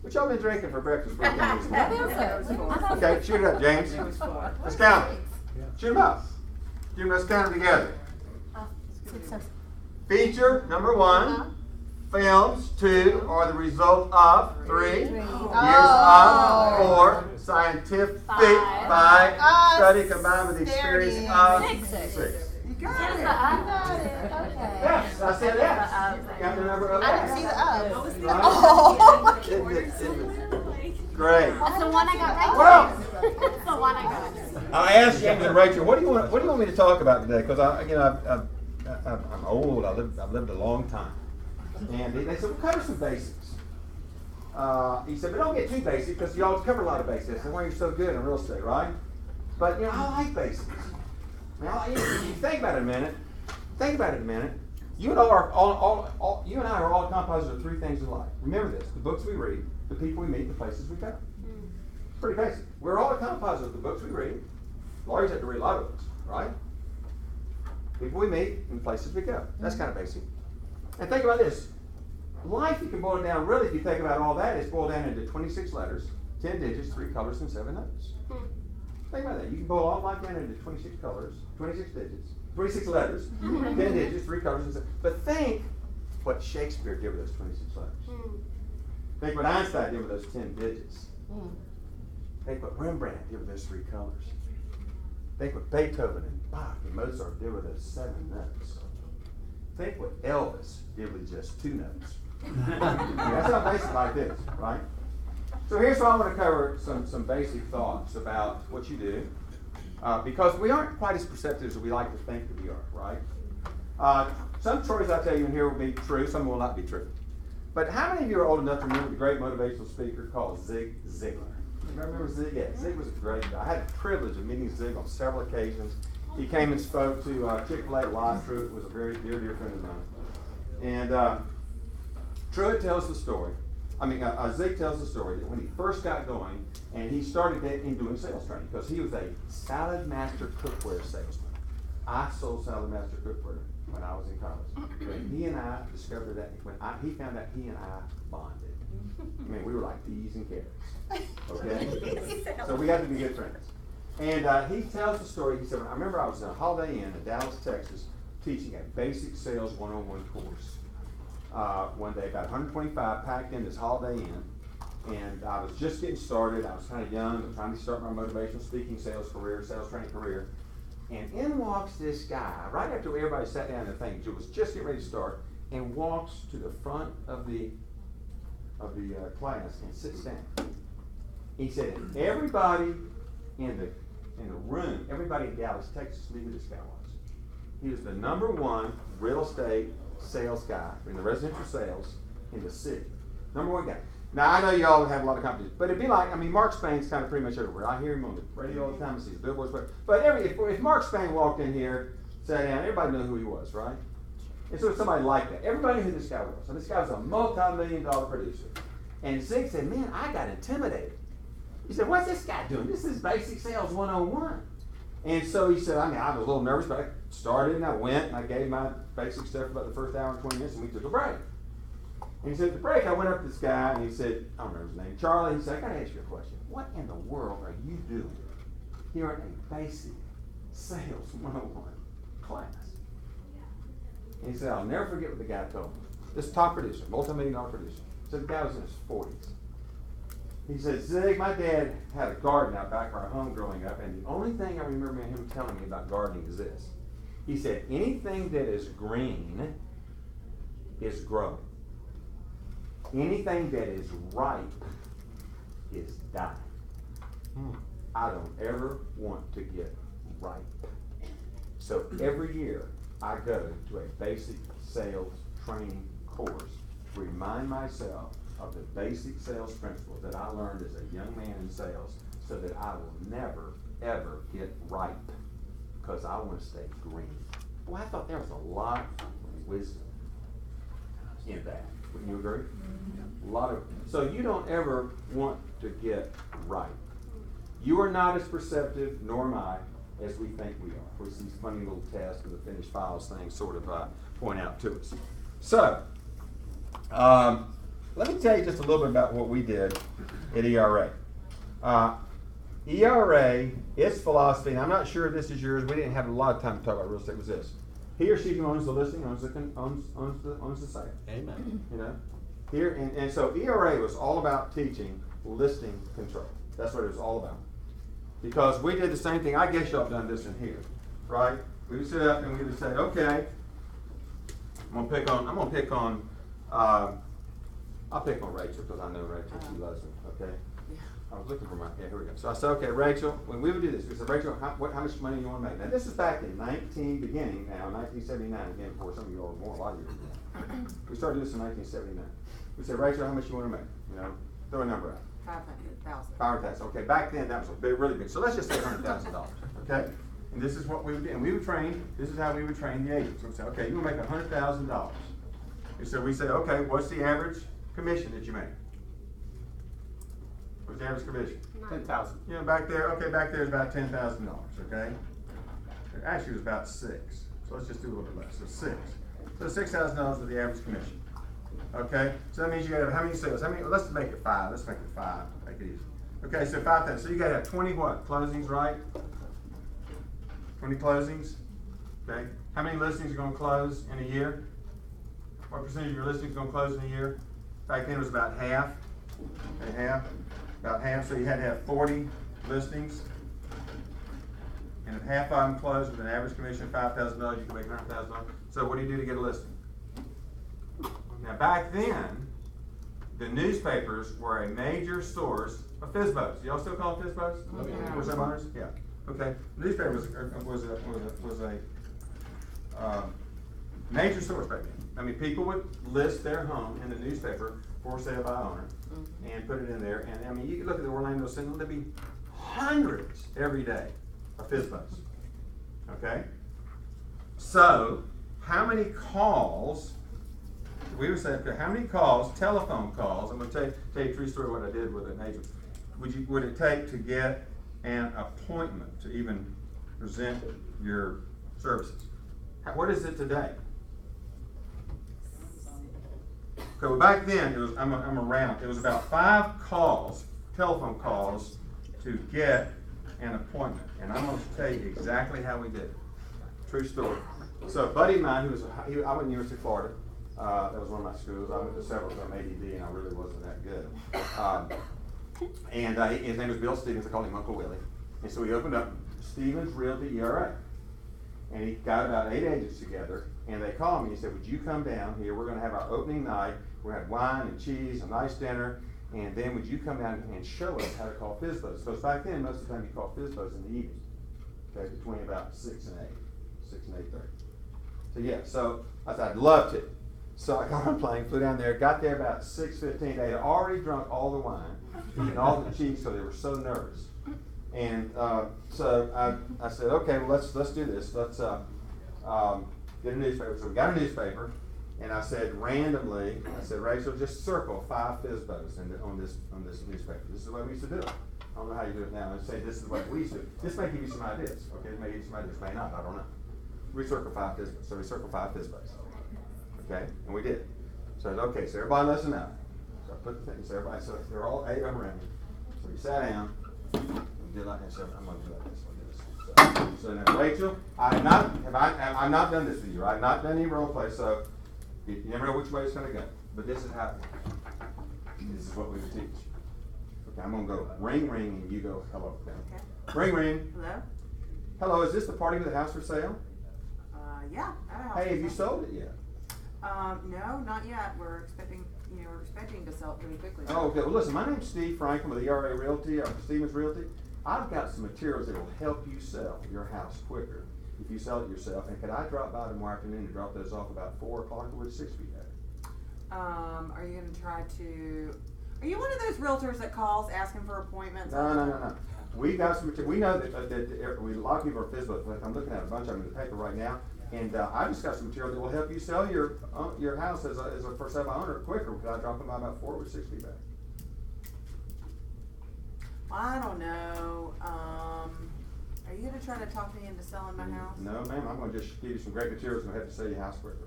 What y'all been drinking for breakfast? Okay, shoot it up, James. Let's count them. Shoot them up. Let's count them together. Feature, number 1. Films, 2, are the result of 3. Years of 4. Scientific, 5. Study combined with experience of 6. You got it. You got it. Okay. Yes, I said yes. Count the number of I F's. didn't see the up. Right? Great. That's the one I got right. Well, That's the one I got. I asked James and Rachel, what do you want me to talk about today? Because I'm old. I've lived a long time. And they said, well, cover some basics. He said, but don't get too basic because you always cover a lot of basics. That's why you're so good in real estate, right? But, I like basics. Now, you think about it a minute. You and I are all composed of 3 things in life. Remember this: the books we read, the people we meet, the places we go. It's pretty basic. We're all composed of the books we read. Lawyers have to read a lot of books, right? People we meet and the places we go. That's kind of basic. And think about this. Life, you can boil it down, really, if you think about all that, it's boiled down into 26 letters, 10 digits, 3 colors, and 7 notes. Think about that. You can boil all life down into 26 colors, 26 digits, 26 letters, 10 digits, 3 colors, and 7. But think what Shakespeare did with those 26 letters. Think what Einstein did with those 10 digits. Think what Rembrandt did with those 3 colors. Think what Beethoven and Bach and Mozart did with those 7 notes. Think what Elvis did with just 2 notes. That's how basic life is, right? So here's why I want to cover some basic thoughts about what you do, because we aren't quite as perceptive as we like to think that we are, right? Some stories I tell you in here will be true, some will not be true. But how many of you are old enough to remember the great motivational speaker called Zig Ziglar? Remember Zig? Yeah, Zig was a great guy. I had the privilege of meeting Zig on several occasions. He came and spoke to Chick-fil-A Live. Truett was a very dear friend of mine. And Truett tells the story. Zig tells the story that when he first got going, and he started in doing sales training, because he was a Salad Master cookware salesman. I sold Salad Master cookware when I was in college. And he and I discovered that he found out he and I bonded. We were like peas and carrots. Okay? So we had to be good friends. And he tells the story. He said, I remember I was in a Holiday Inn in Dallas, Texas, teaching a basic sales 101 course. One day, about 125 packed in this Holiday Inn. And I was just getting started. I was kind of young. I was trying to start my motivational speaking sales training career. And in walks this guy, right after everybody sat down and things, it was just getting ready to start, and walks to the front of the of the class and sits down. He said, everybody in the room, everybody in Dallas, Texas knew who this guy was. He was the #1 real estate sales guy in the residential sales in the city. #1 guy. Now, I know y'all have a lot of competition, but it'd be like, I mean, Mark Spain's kind of pretty much everywhere. I hear him on the radio all the time, I see his billboards, but if Mark Spain walked in here, sat down, everybody knew who he was, right? And so somebody like that. Everybody knew who this guy was. And this guy was a multi-million-dollar producer. And Zig said, man, I got intimidated. He said, what's this guy doing? This is basic sales 101. And so he said, I was a little nervous, but I started and I went and I gave my basic stuff for about the first hour and 20 minutes and we took a break. And he said, at the break, I went up to this guy and he said, I don't remember his name, Charlie. He said, I got to ask you a question. What in the world are you doing here at a basic sales 101 class? And he said, I'll never forget what the guy told me. This top producer, multi-million-dollar producer. He said the guy was in his 40s. He said, Zig, my dad had a garden out back of our home growing up, and the only thing I remember him telling me about gardening is this. He said, anything that is green is growing. Anything that is ripe is dying. I don't ever want to get ripe. So every year I go to a basic sales training course to remind myself of the basic sales principles that I learned as a young man in sales so that I will never, ever get ripe because I want to stay green. Boy, I thought there was a lot of wisdom in that. Wouldn't you agree? So you don't ever want to get ripe. You are not as perceptive, nor am I, as we think we are. Of course, these funny little tests and the finished files things sort of point out to us. So, let me tell you just a little bit about what we did at ERA. ERA, its philosophy, and I'm not sure if this is yours, we didn't have a lot of time to talk about real estate, was this. He or she who owns the listing owns the sale. Amen. You know? Here, and so ERA was all about teaching listing control. That's what it was all about. Because we did the same thing. I guess y'all have done this in here, right? We would sit up and we would say, okay, I'll pick on Rachel because I know Rachel, she loves me, okay? I was looking for here we go. So I said, okay, Rachel, when we would do this, we said, Rachel, how much money do you want to make? Now this is back in 1979, again, before some of you all were born, a lot of you were born. We started this in 1979. We said, Rachel, how much you want to make? You know, throw a number out. 500,000. 500,000. Okay, back then that was really big. So let's just say $100,000. Okay, and this is what we would do. And we would train. This is how we would train the agents. We would say, okay, you want to make $100,000. And so we say, okay, what's the average commission that you make? What's the average commission? 10,000. You know, back there. Okay, back there is about $10,000. Okay, actually it was about 6. So let's just do a little bit less. So 6. So $6,000 is the average commission. Okay, so that means you gotta have how many sales? Let's make it 5. Let's make it 5. Make it easy. Okay, so 5,000. So you gotta have 20 what? Closings, right? 20 closings. Okay. How many listings are gonna close in a year? What percentage of your listings are gonna close in a year? Back then it was about half. Okay, half. About half. So you had to have 40 listings. And if half of them closed with an average commission of $5,000, you can make $100,000. So what do you do to get a listing? Now back then, the newspapers were a major source of FSBOs. Y'all still call them FSBOs? Okay. First time owners? Yeah. Okay. The newspaper was a major source back then. I mean, people would list their home in the newspaper for sale by owner and put it in there. And I mean, you could look at the Orlando Sentinel, there'd be hundreds every day of FSBOs. Okay? So, how many calls? We would say, okay, how many calls, telephone calls, I'm going to tell you a true story what I did with an agent, would it take to get an appointment to even present your services? What is it today? Okay, well back then, it was, I'm around, it was about 5 calls, telephone calls, to get an appointment. And I'm going to tell you exactly how we did it. True story. So a buddy of mine, I went to University of Florida. That was one of my schools. I went to several from ADD, and I really wasn't that good. His name was Bill Stevens. I called him Uncle Willie. And so he opened up Stevens Realty ERA. And he got about 8 agents together, and And they called me and said, would you come down here? We're gonna have our opening night. We're gonna have wine and cheese, a nice dinner. And then would you come down and show us how to call fizz boats? Because back then, most of the time you called fizz boats in the evening. Okay, between about 6 and 8:30. So yeah, so I said, I'd love to. So I got on a plane, flew down there, got there about 6:15. They had already drunk all the wine, eaten all the cheese, so they were so nervous. And so I said, okay, well, let's do this. Let's get a newspaper. So we got a newspaper, and I said randomly, I said, Rachel, just circle 5 fizz boats on this newspaper. This is the way we used to do it. I don't know how you do it now. I'd say this is the way we used to do it. This may give you some ideas. Okay, it may give you some ideas, may not. I don't know. We circle 5 fizz boats. So we circle 5 fizz boats. Okay, and we did. So I said, okay, so everybody listen up. So I put the things, so everybody, so they're all 8 of them around me. So we sat down, and did like this. I'm going to do like this. So now, Rachel, I've not done this with you. I've not done any role play, so you never know which way it's going to go. But this is how. This is what we would teach. Okay, I'm going to go ring, ring, and you go hello. Okay. Ring, ring. Hello? Hello, is this the party with the house for sale? Yeah. I have a house Hey, for have you sale. sold it yet? No, not yet. We're expecting to sell it pretty quickly. Oh, okay. Well, listen, my name's Steve Franklin with ERA Realty, Stevens Realty. I've got some materials that will help you sell your house quicker if you sell it yourself. And could I drop by tomorrow afternoon and drop those off about 4 o'clock, or would 6 be better? Are you going to try to? Are you one of those realtors that calls asking for appointments? No. We got some material. We know that a lot of people are fizz boats. I'm looking at a bunch of them in the paper right now. And I just got some material that will help you sell your house as a for sale by owner quicker. Could I drop them by about 4 or 6 be better? I don't know. Are you going to try to talk me into selling my house? No, ma'am. I'm going to just give you some great materials and help you sell your house quicker.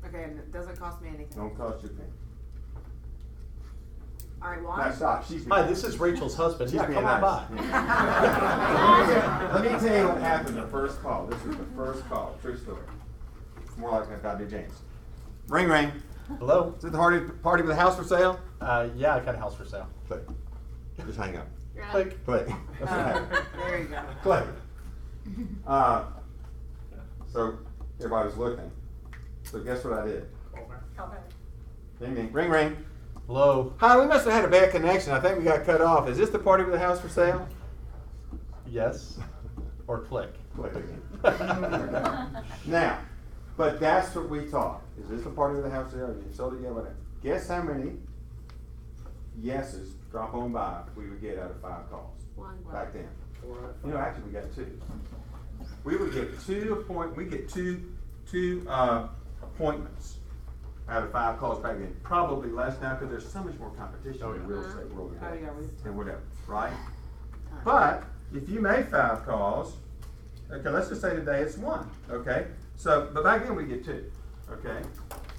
Okay, and it doesn't cost me anything. Don't cost you a penny. All right, well, Now stop. Hi, this is Rachel's husband. She's Yeah, being come on by. Let me tell you what happened the first call. This was the first call. True story. It's more like I've got to do James. Ring, ring. Hello? Is it the party with the house for sale? Yeah, I got a house for sale. Click. Just hang up. Click. Click. there you go. Click. So everybody was looking. So guess what I did? Okay. Ding, ding. Ring, ring. Hello? Hi, we must have had a bad connection. I think we got cut off. Is this the party with the house for sale? Yes. Or click. Click again. Now, but that's what we taught. Is this the party with the house for sale? You sold it yet? Whatever. Guess how many yeses, drop on by, we would get out of 5 calls back then? You know, actually we got 2. We would get 2 appointments out of 5 calls back then. Probably less now because there's so much more competition in the real estate world today and whatever, right? But if you made 5 calls, okay, let's just say today it's 1, okay? So, but back then we get 2, okay?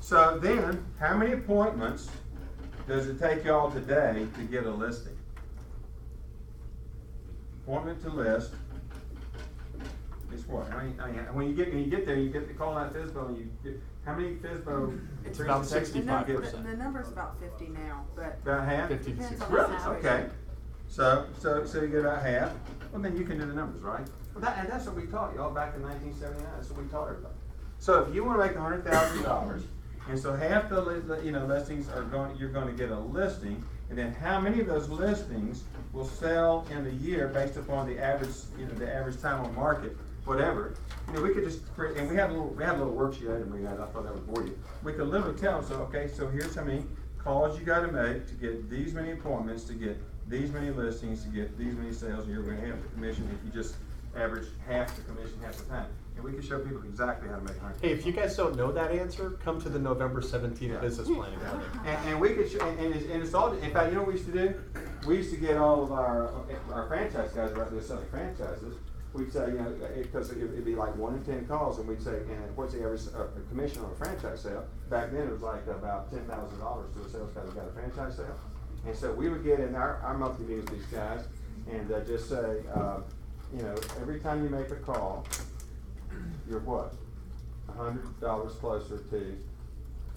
So then, how many appointments does it take y'all today to get a listing? Appointment to list. It's what? When you get there, you get to call out FISBO, and you get, how many FISBO? It's about 65%. The number's about 50 now, but About half? 50 to depends on 60. the Really? situation. Okay. So you get about half. Well, then you can do the numbers, right? Well, and that's what we taught y'all back in 1979. That's what we taught everybody. So if you want to make $100,000, and so half the listings are you're going to get a listing, and then how many of those listings will sell in a year based upon the average time on market, whatever. We could just create, and we had a little worksheet item we had. I thought that would bore you. We could literally tell them, so okay, so here's how many calls you got to make to get these many appointments, to get these many listings, to get these many sales, and you're going to have the commission if you just average half the commission half the time. And we can show people exactly how to make $100,000. Hey, if you guys don't know that answer, come to the November 17th business planning meeting. And we could, and it's all, in fact, you know what we used to do? We used to get all of our franchise guys out there selling franchises. We'd say, because it'd be like 1 in 10 calls, and we'd say, and what's the average commission on a franchise sale? Back then, it was like about $10,000 to a sales guy who got a franchise sale. And so we would get in our monthly meetings with these guys, and just say, every time you make a call, you're what? $100 closer to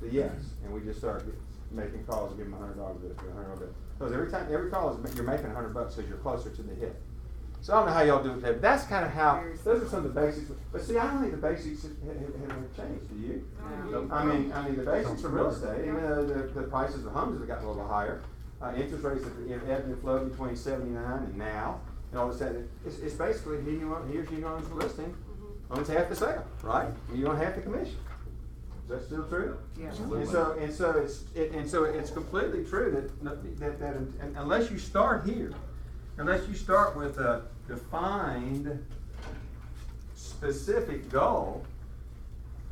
the yes. And we just start making calls and give them $100 $100. Because every call you're making $100 because you're closer to the hit. So I don't know how y'all do it, but that's kind of how, those are some of the basics. But see, I don't think the basics have changed, do you? No. I mean, the basics of real estate, even though the prices of homes have gotten a little higher, interest rates have ebbed and flowed between 79 and now, and all of a sudden, it's basically he or she owns the listing, owns half the sale, right? And you own half the commission. Is that still true? Yeah. And so it's completely true that unless you start here, unless you start with a defined, specific goal,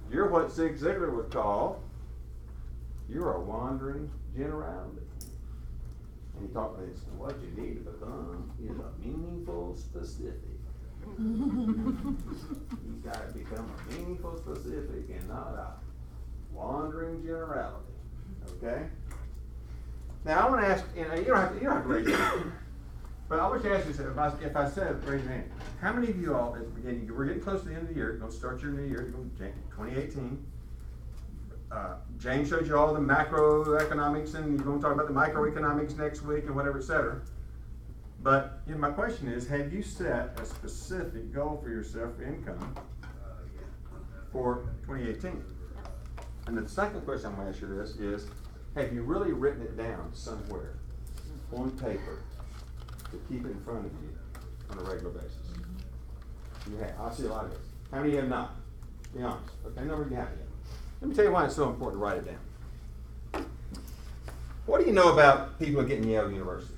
you're what Zig Ziglar would call, you're a wandering generality. And he talked about this, what you need to become is a meaningful specific. You've got to become a meaningful specific and not a wandering generality. Okay? Now I want to ask, you don't have to raise your hand. But I want you to ask yourself, if I said, raise your hand, how many of you all, at the beginning, we're getting close to the end of the year, you're going to start your new year, 2018. James showed you all the macroeconomics, and you're going to talk about the microeconomics next week and whatever, etc. But my question is, have you set a specific goal for yourself for income for 2018? And the second question I'm going to ask you this is, have you really written it down somewhere on paper to keep it in front of you on a regular basis? You have. I see a lot of this. How many have not? Be honest. Okay, nobody you have yet. Let me tell you why it's so important to write it down. What do you know about people who get in Yale University?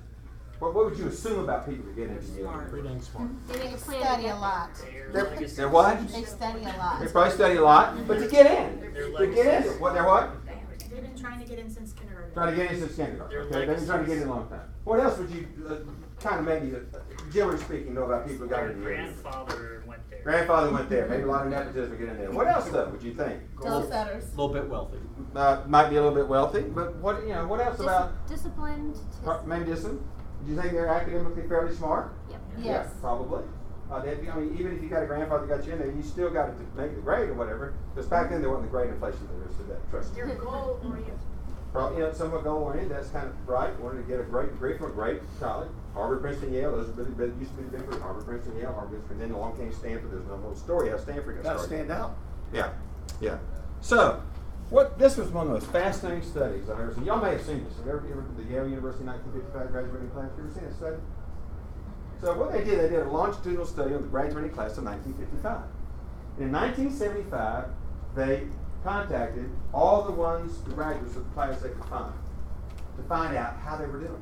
What would you assume about people who get into Yale University? Pretty dang smart. They make a plan. Study a lot. They're what? They study a lot. They probably study a lot, but to get in. To get in. What? They're what? They've been trying to get in since kindergarten. Trying to get in since kindergarten. Okay, they've been trying to get in a long time. What else would you kind of maybe, generally speaking, know about people who got into Yale? Grandfather went there. Grandfather went there. Maybe a lot of nepotism would get in there. What else though would you think? Goal setters. A little bit wealthy. Might be a little bit wealthy, but what what else about? Disciplined. Maybe discipline. Do you think they're academically fairly smart? Yep. Yes. Yeah, probably. Even if you got a grandfather who got you in there, you still got to make the grade or whatever. Because back then there wasn't the grade inflation there is today. Trust me. You're goal oriented. Probably, somewhat goal oriented. That's kind of right. Wanted to get a great degree from a great college. Harvard, Princeton, Yale. Those are really used to be the big three. Harvard, Princeton, Yale. Harvard, and then along came Stanford. There's no whole story how Stanford got Gotta started. stand out. Yeah, yeah. So, this was one of the most fascinating studies I've ever seen. Y'all may have seen this. Have you ever the Yale University 1955 graduating class? You ever seen a study? So what they did a longitudinal study on the graduating class of 1955. And in 1975, they contacted all the graduates of the class they could to find out how they were doing.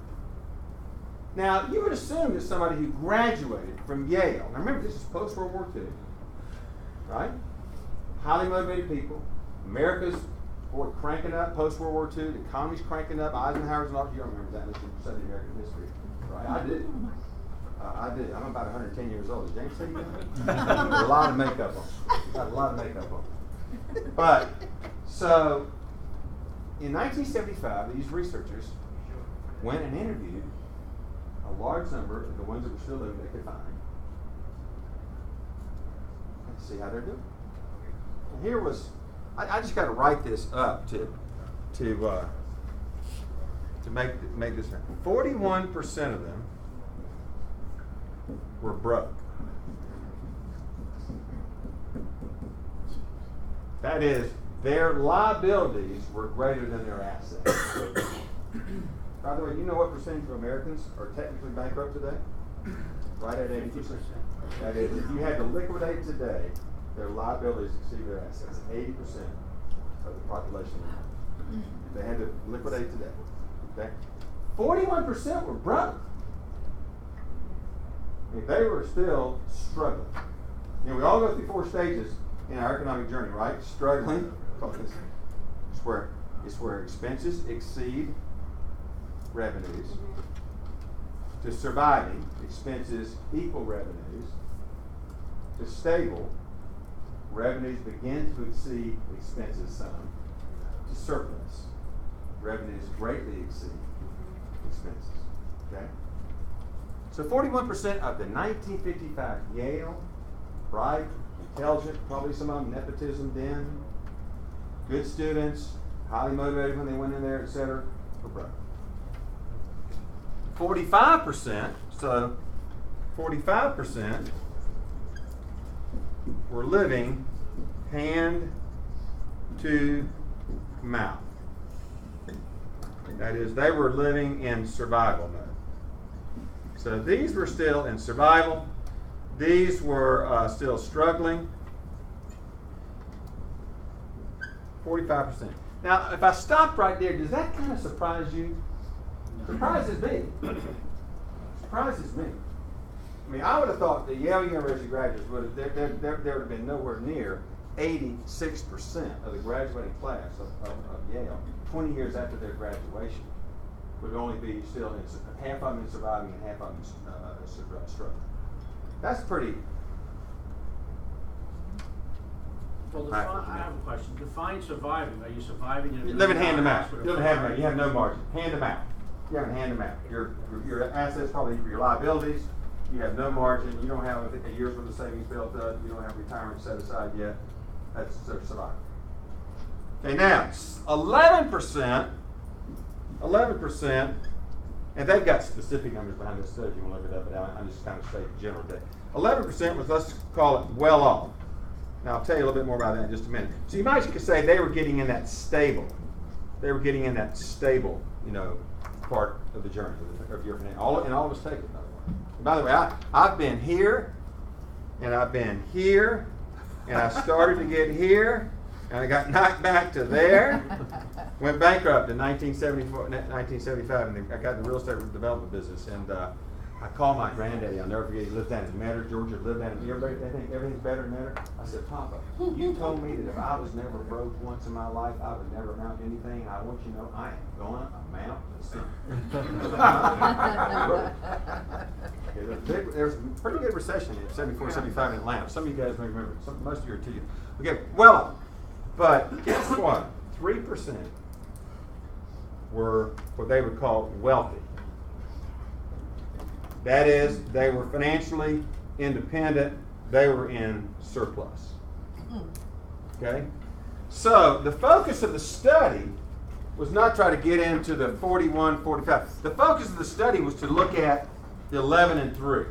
Now, you would assume that somebody who graduated from Yale, now remember, this is post-World War II, right? Highly motivated people. America's cranking up post-World War II. The economy's cranking up. Eisenhower's and all. You don't remember that unless you study American history, right? I did. I did. I'm about 110 years old. Did James say that? A lot of makeup on. Got a lot of makeup on. But, so, in 1975, these researchers went and interviewed a large number of the ones that were still living they could find. And see how they're doing. And here was, I just got to write this up to make this happen. 41% of them were broke. That is, their liabilities were greater than their assets. By the way, you know what percentage of Americans are technically bankrupt today? Right at 80%. That is, if you had to liquidate today, their liabilities exceed their assets. 80% of the population. If they had to liquidate today. Okay? 41% were broke. They were still struggling. We all go through 4 stages in our economic journey, right? Struggling. It's where expenses exceed revenues. To surviving, expenses equal revenues. To stable, revenues begin to exceed expenses some. To surplus, revenues greatly exceed expenses. Okay? So 41% of the 1955 Yale, bright, intelligent, probably some of them nepotism den, good students, highly motivated when they went in there, etc., were broke. 45%, so 45% were living hand to mouth. That is, they were living in survival mode. So these were still in survival. These were still struggling. 45%. Now, if I stop right there, does that kind of surprise you? Surprises me. Surprises me. I mean, I would have thought the Yale University graduates would have, there would have been nowhere near 86% of the graduating class of Yale, 20 years after their graduation, would only be still in, half of them surviving and half of them struggling. That's pretty. Well, I have a question. Define surviving. Are you surviving in a living hand to mouth? hospital? You live hand to mouth. You have no margin. Hand to mouth. You have hand to mouth. Your assets, probably your liabilities. You have no margin. You don't have a year's worth of savings built up. You don't have retirement set aside yet. That's surviving. Okay, now 11%, and they've got specific numbers behind this study if you want to look it up, but I'm just kind of stating general data. 11% was, let's call it, well off. Now I'll tell you a little bit more about that in just a minute. So you might say they were getting in that stable. They were getting in that stable, part of the journey of your finance. All of us take it, by the way. And by the way, I've been here, and I've been here, and I started to get here, and I got knocked back to there. Went bankrupt in 1975, and I got in the real estate development business. And I called my granddaddy. I'll never forget. He lived down in Metter, Georgia. Lived down in. Everybody, they think everything's better in Metter. I said, Papa, you told me that if I was never broke once in my life, I would never amount to anything. And I want you to know, I am going to amount to something. There was a pretty good recession in 74, 75 in Atlanta. Some of you guys may remember. Most of you are too young. Okay, well, but guess what? 3% were what they would call wealthy. That is, they were financially independent. They were in surplus. Okay? So the focus of the study was not try to get into the 41, 45. The focus of the study was to look at the 11 and 3.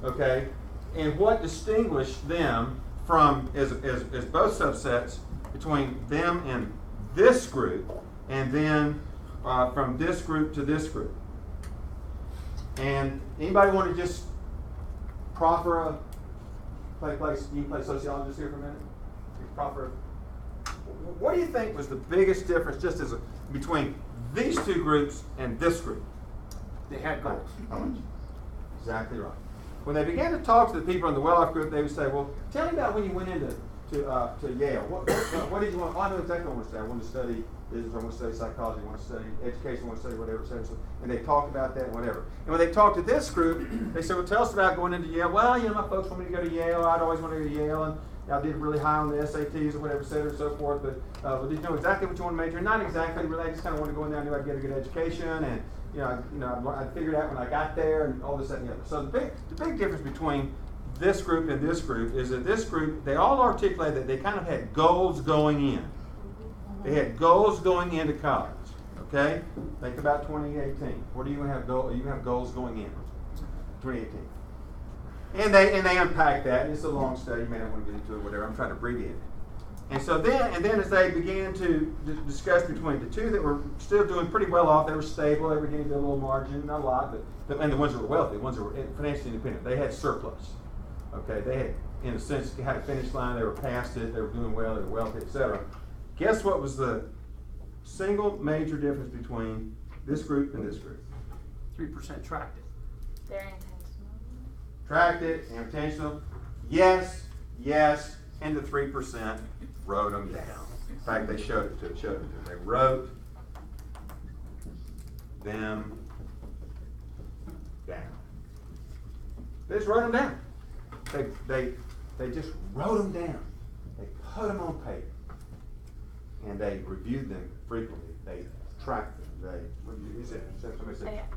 Okay? And what distinguished them from, as both subsets, between them and this group, and then from this group to this group. And anybody want to just proffer a you can play sociologist here for a minute? Proffer. What do you think was the biggest difference just as between these two groups and this group? They had goals. Exactly right. When they began to talk to the people in the well-off group, they would say, well, tell me about when you went into to Yale. What did you want? Well, I know exactly what I want to study. I want to study business, I want to study psychology, I want to study education, I want to study whatever, and they talked about that and whatever. And when they talked to this group, they said, well, tell us about going into Yale. Well, my folks want me to go to Yale. I'd always want to go to Yale, and I did really high on the SATs or whatever, et cetera, and so forth. But did you know exactly what you want to major in? Not exactly. Really, I just kind of wanted to go in there. I knew I'd get a good education, and I figured out when I got there, and all this, that, and the other. So the big difference between this group and this group is that this group, they all articulated that they kind of had goals going in. They had goals going into college. Okay? Think about 2018. What do you have goals? You have goals going in 2018. And they unpack that. It's a long study. You may not want to get into it, whatever. I'm trying to abbreviate it. And so then as they began to discuss between the two that were still doing pretty well off, they were stable, they were getting a little margin, not a lot, and the ones that were wealthy, the ones that were financially independent, they had surplus. Okay, they had, in a sense, had a finish line, they were past it, they were doing well, they were wealthy, etc. Guess what was the single major difference between this group and this group? 3% tracked it. They're intentional. Tracked it, intentional. Yes, and the 3% wrote them down. In fact, they showed it to them. They wrote them down. They just wrote them down. They just wrote them down. They put them on paper. And they reviewed them frequently. They tracked them. Somebody said.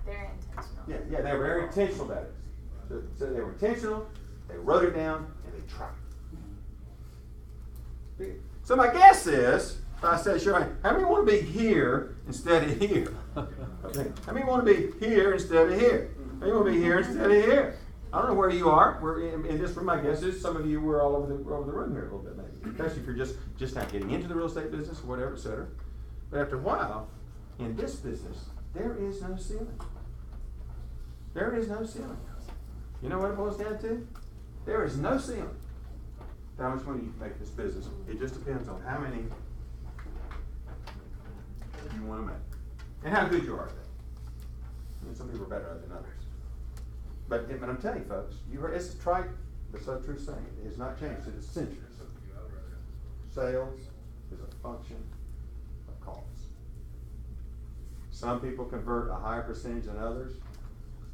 They're intentional. Yeah, they were very intentional about it. So they were intentional, they wrote it down, and they tracked it. So my guess is, if I say, sure, how many want to be here instead of here? Okay. How many want to be here instead of here? How many want to be here instead of here? I don't know where you are. We're in this room, I guess. Some of you were all over the room here a little bit, maybe. Especially if you're just not getting into the real estate business or whatever, et cetera. But after a while, in this business, there is no ceiling. There is no ceiling. You know what it boils down to? There is no ceiling to how much money you can make this business. It just depends on how many you want to make and how good you are at that. I mean, some people are better at it than others. But I'm telling you, folks, you heard, it's a trite but so true saying. It has not changed in centuries. Sales is a function of calls. Some people convert a higher percentage than others.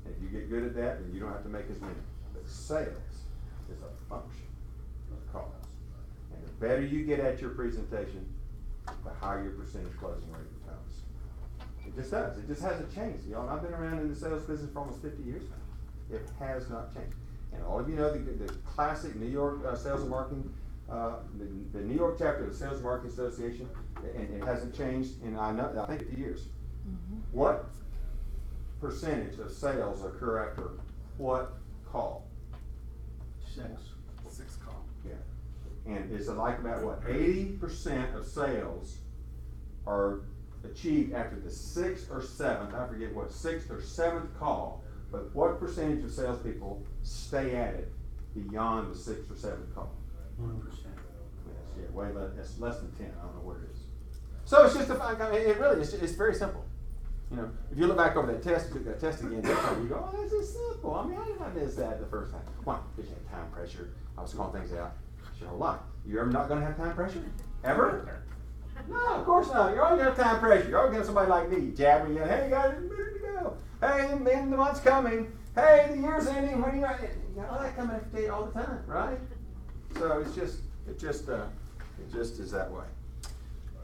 And if you get good at that, then you don't have to make as many. But sales is a function of calls. And the better you get at your presentation, the higher your percentage closing rate becomes. It just does. It just hasn't changed. You know, I've been around in the sales business for almost 50 years now. It has not changed. And all of you know the classic New York sales and marketing, the New York chapter of the Sales and Marketing Association, and it hasn't changed in, I think, 50 years. Mm-hmm. What percentage of sales occur after what call? 6 call. Yeah. And it's like about what? 80% of sales are achieved after the 6th or 7th, I forget what, 6th or 7th call. But what percentage of salespeople stay at it beyond the 6th or 7th call? 1%. Yes, yeah, way less. It's less than 10. I don't know what it is. So it's just it really it's very simple. You know, if you look back over that test, you took that test again, you go, oh, this is simple. I mean, how did I miss that the first time? Why? Because you had time pressure. I was calling things out. It's your whole life. You ever not going to have time pressure? Ever? No, of course not. You're always going to have time pressure. You're always going to have somebody like me jabbering you. Hey, guys, it's a minute to go. Hey, the end of the month's coming. Hey, the year's ending. When you got all that coming after you all the time, right? So it just is that way.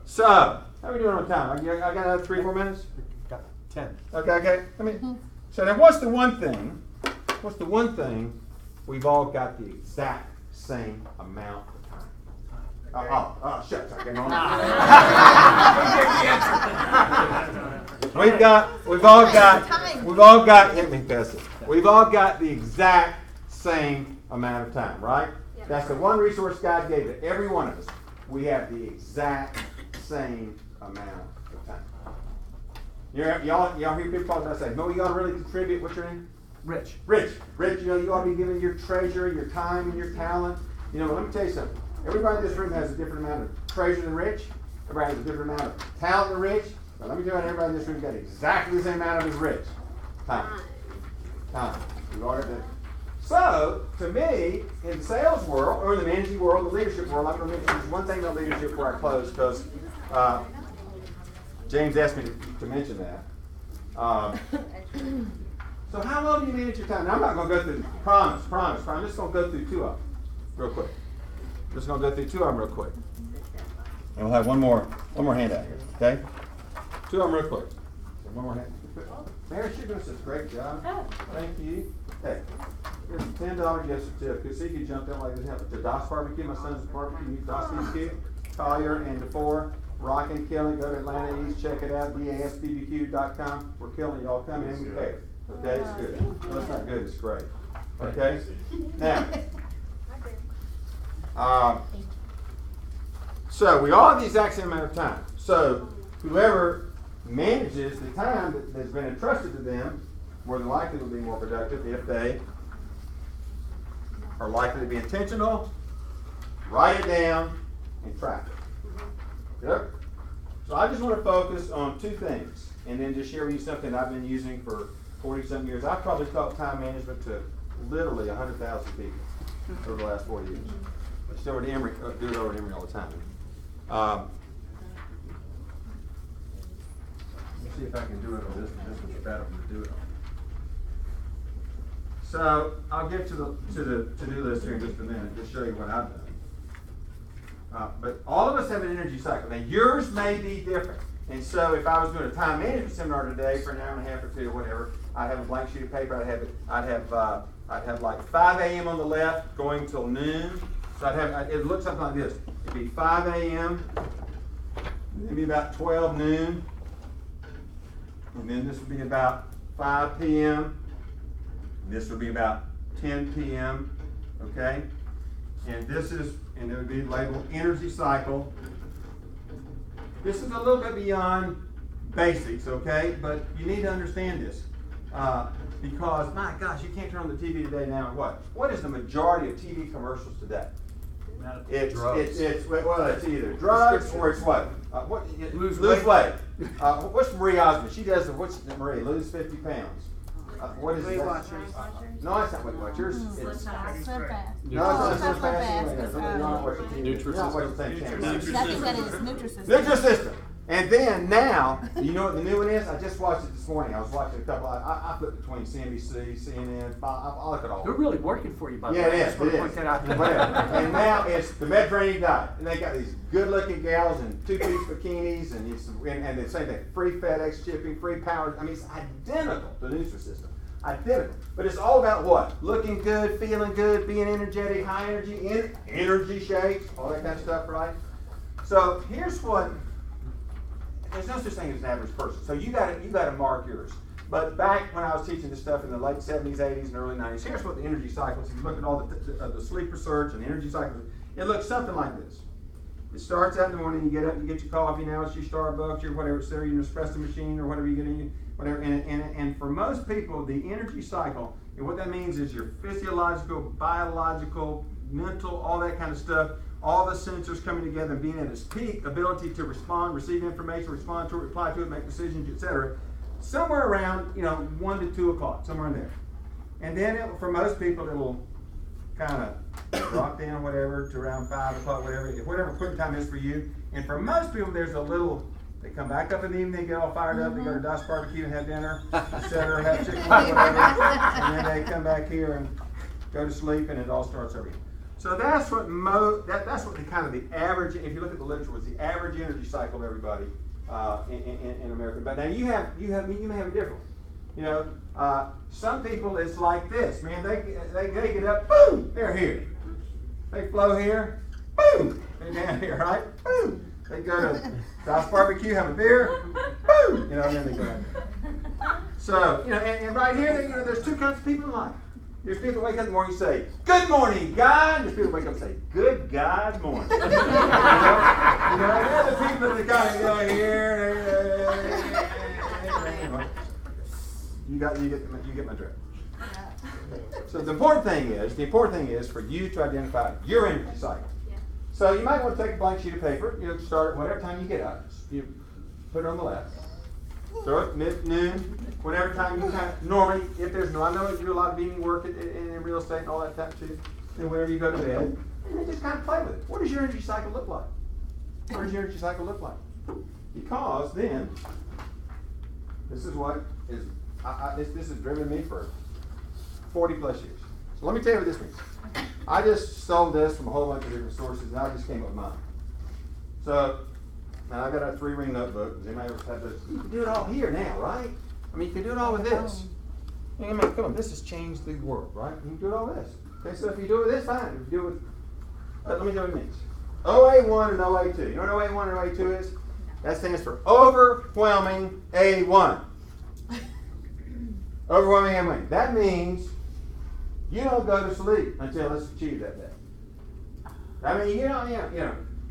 So, how are we doing on time? I got another 3-4 minutes. Got 10. Okay. So now, what's the one thing? What's the one thing we've all got the exact same amount of time? Shucks, I came on. We've all got, hit me, Bessie. We've all got the exact same amount of time, right? Yep. That's the one resource God gave to every one of us. We have the exact same amount of time. Y'all hear people talk about saying, no, you ought to really contribute. What's your name? Rich, you know, you ought to be giving your treasure, your time, and your talent. You know, let me tell you something. Everybody in this room has a different amount of treasure than Rich. Everybody has a different amount of talent than Rich. But let me tell you, everybody in this room got exactly the same amount of as Rich. Time. We've already done it. So, to me, in the sales world, or in the managing world, the leadership world, I'm going to mention one thing about leadership before I close, because James asked me to mention that. So how well do you manage your time? Now, I'm not going to go through, promise. I'm just going to go through 2 of them real quick. Just going to go through 2 of them real quick. And we'll have one more handout here, okay? 2 of them real quick. One more handout. Mary, you're doing such a great job. Thank you. Hey, here's a $10 gift certificate. See if you jumped in like this. To DOS Barbecue, my son's barbecue. Use DOS BBQ. Collier and DeFore. Rock and Killing. Go to Atlanta East. Check it out. DASBBQ.com. We're killing y'all. Come in and pay. Okay, it's good. No, it's not good. It's great. Okay. Now. So we all have the exact same amount of time. So whoever manages the time that has been entrusted to them, more than likely will be more productive if they are likely to be intentional, write it down, and track it. Good? So I just want to focus on 2 things, and then just share with you something I've been using for 40-something years. I've probably taught time management to literally 100,000 people over the last 40 years. I still do it over at Emory all the time. Let's see if I can do it on this one. This one's better to do it on. So I'll get to the to-do list here in just a minute to show you what I've done. But all of us have an energy cycle. Now yours may be different. And so if I was doing a time management seminar today for an hour and a half or 2 or whatever, I'd have a blank sheet of paper. I'd have like 5 a.m. on the left going till noon. So it would look something like this. It'd be 5 a.m., maybe about 12 noon, and then this would be about 5 p.m., and this would be about 10 p.m., okay? And this is, and it would be labeled energy cycle. This is a little bit beyond basics, okay? But you need to understand this. Because, my gosh, you can't turn on the TV today now and what? What is the majority of TV commercials today? It's either drugs or it's what? Lose weight. What's Marie Osmond? She does what's Marie? Lose 50 pounds. What is it? No, it's not Weight Watchers. It's Slim Fast. no, it's not Slim Fast. Nutrisystem. That is Nutrisystem. Nutrisystem. And then now, you know what the new one is? I just watched it this morning. I was watching a couple. I flip between CNBC, CNN. I look at all. They're really working for you, by the Yeah, way. it is. It is. And now it's the Mediterranean diet, and they got these good-looking gals in two-piece bikinis, and the same thing: free FedEx shipping, free power. I mean, it's identical to Nutrisystem. Identical. But it's all about what? Looking good, feeling good, being energetic, high energy, energy shakes, all that kind of stuff, right? So here's what. There's no such thing as an average person. So you got to mark yours. But back when I was teaching this stuff in the late 70s, 80s, and early 90s, here's what the energy cycles. If you look at all the sleep research and the energy cycles, it looks something like this. It starts out in the morning. You get up, you get your coffee. Now it's your Starbucks, your whatever, it's there, your espresso machine, or whatever you get in, whatever. And for most people, the energy cycle, and what that means is your physiological, biological, mental, all that kind of stuff. All the sensors coming together and being at its peak ability to respond, receive information, respond to it, reply to it, make decisions, etc. Somewhere around 1 to 2 o'clock, somewhere in there. And then for most people, it'll kind of drop down, whatever, to around 5 o'clock, whatever quitting time is for you. And for most people, there's a little. They come back up in the evening, they get all fired up, they go to Dice Barbecue and have dinner, etc., have chicken, whatever, and then they come back here and go to sleep, and it all starts over again. So that's what that's what the kind of the average. If you look at the literature, was the average energy cycle of everybody in America. But now you may have a different. Some people it's like this. Man, they get up, boom, they're here. They flow here, boom, they're down here, right? Boom. They go to Dice Barbecue, have a beer, boom, and then they go out there. So and right here, there's two kinds of people in life. There's people that wake up in the morning and say, "Good morning, God." There's people that wake up and say, "Good God morning." They're the people that kind of go here. You get my drift. So the important thing is for you to identify your energy cycle. So you might want to take a blank sheet of paper. Start at whatever time you get up. You put it on the left. Throw it noon, whatever time you kind of normally, if there's no, I know you do a lot of evening work in real estate and all that stuff too, and whenever you go to bed, and then just kind of play with it. What does your energy cycle look like? What does your energy cycle look like? Because then, this is what is, this has driven me for 40 plus years. So let me tell you what this means. I just stole this from a whole bunch of different sources, and I just came up with mine. So, and I've got a 3-ring notebook. Does anybody ever have this? You can do it all here now, right? I mean, you can do it all with this. Come on, this has changed the world, right? You can do it all with this. Okay, so if you do it with this, fine. If you do it with, let me tell you what it means. OA1 and OA2. You know what OA1 and OA2 is? That stands for overwhelming A1. Overwhelming A1. That means you don't go to sleep until it's achieved that day. I mean,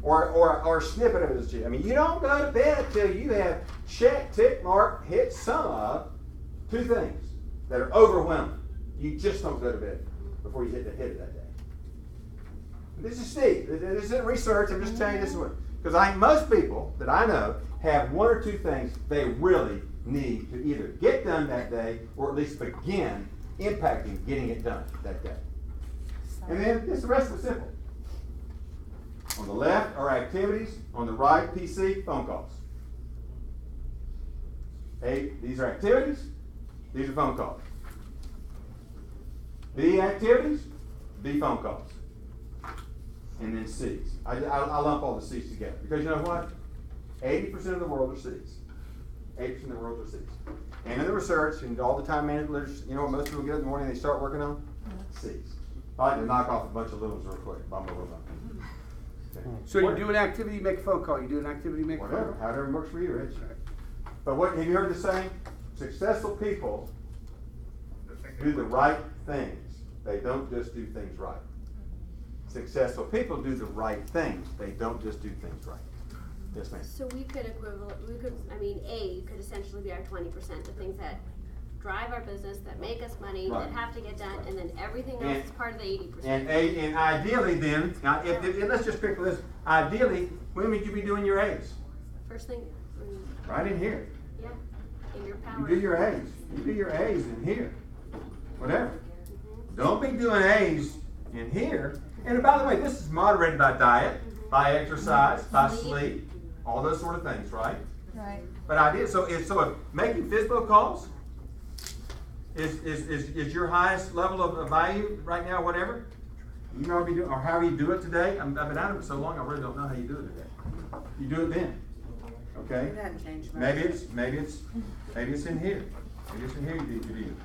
or a snippet of it is achieved. I mean, you don't go to bed until you have check, tick mark, hit some of 2 things that are overwhelming. You just don't go to bed before you hit of that day. This is Steve. This isn't research. I'm just telling you this is what. Because most people that I know have 1 or 2 things they really need to either get done that day or at least begin impacting getting it done that day. And then the rest is simple. On the left are activities. On the right, PC, phone calls. These are activities. These are phone calls. B activities, B phone calls. And then C's. I lump all the C's together. Because you know what? 80% of the world are C's. 80% of the world are C's. And in the research and all the time management literature, you know what most people get in the morning they start working on? C's. I like to knock off a bunch of little ones real quick. Okay. So you do an activity, you make a phone call. You do an activity, you make a phone call. However works for you, Rich. But what have you heard the saying? Successful people do the right things They don't just do things right. Successful people do the right things. They don't just do things right. Yes, ma'am. So we could A could essentially be our 20%, the things that drive our business, that make us money, Right. that have to get done, and then everything else is part of the 80%. And ideally then, now if let's just pick this, ideally, when would you be doing your A's? First thing, Right in here. yeah, in your power. You do your A's. You do your A's in here. Whatever. Don't be doing A's in here. And by the way, this is moderated by diet, by exercise, by sleep, all those sort of things, right? Right. But so if making FSBO calls is your highest level of value right now, whatever, you know what you do, or how you do it today. I've been out of it so long, I really don't know how you do it today. You do it then, okay? It hasn't changed much. Maybe it's in here. Maybe it's in here you do.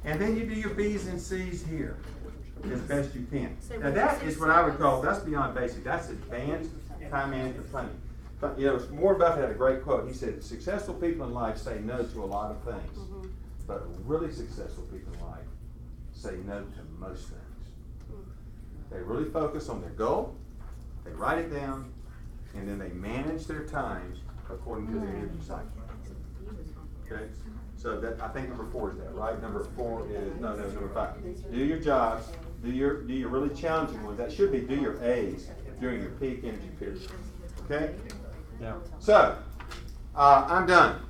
And then you do your B's and C's here as best you can. So Now that is what I would call, that's beyond basic. That's advanced time management planning. But, you know, Warren Buffett had a great quote. He said, successful people in life say no to a lot of things, but really successful people in life say no to most things. They really focus on their goal, they write it down, and then they manage their times according to their energy cycle. Okay? So that, I think number 4 is that, right? Number 4 is, no, number 5. Do your jobs, do your really challenging ones. That should be do your A's during your peak energy period. Okay? Yeah. So, I'm done.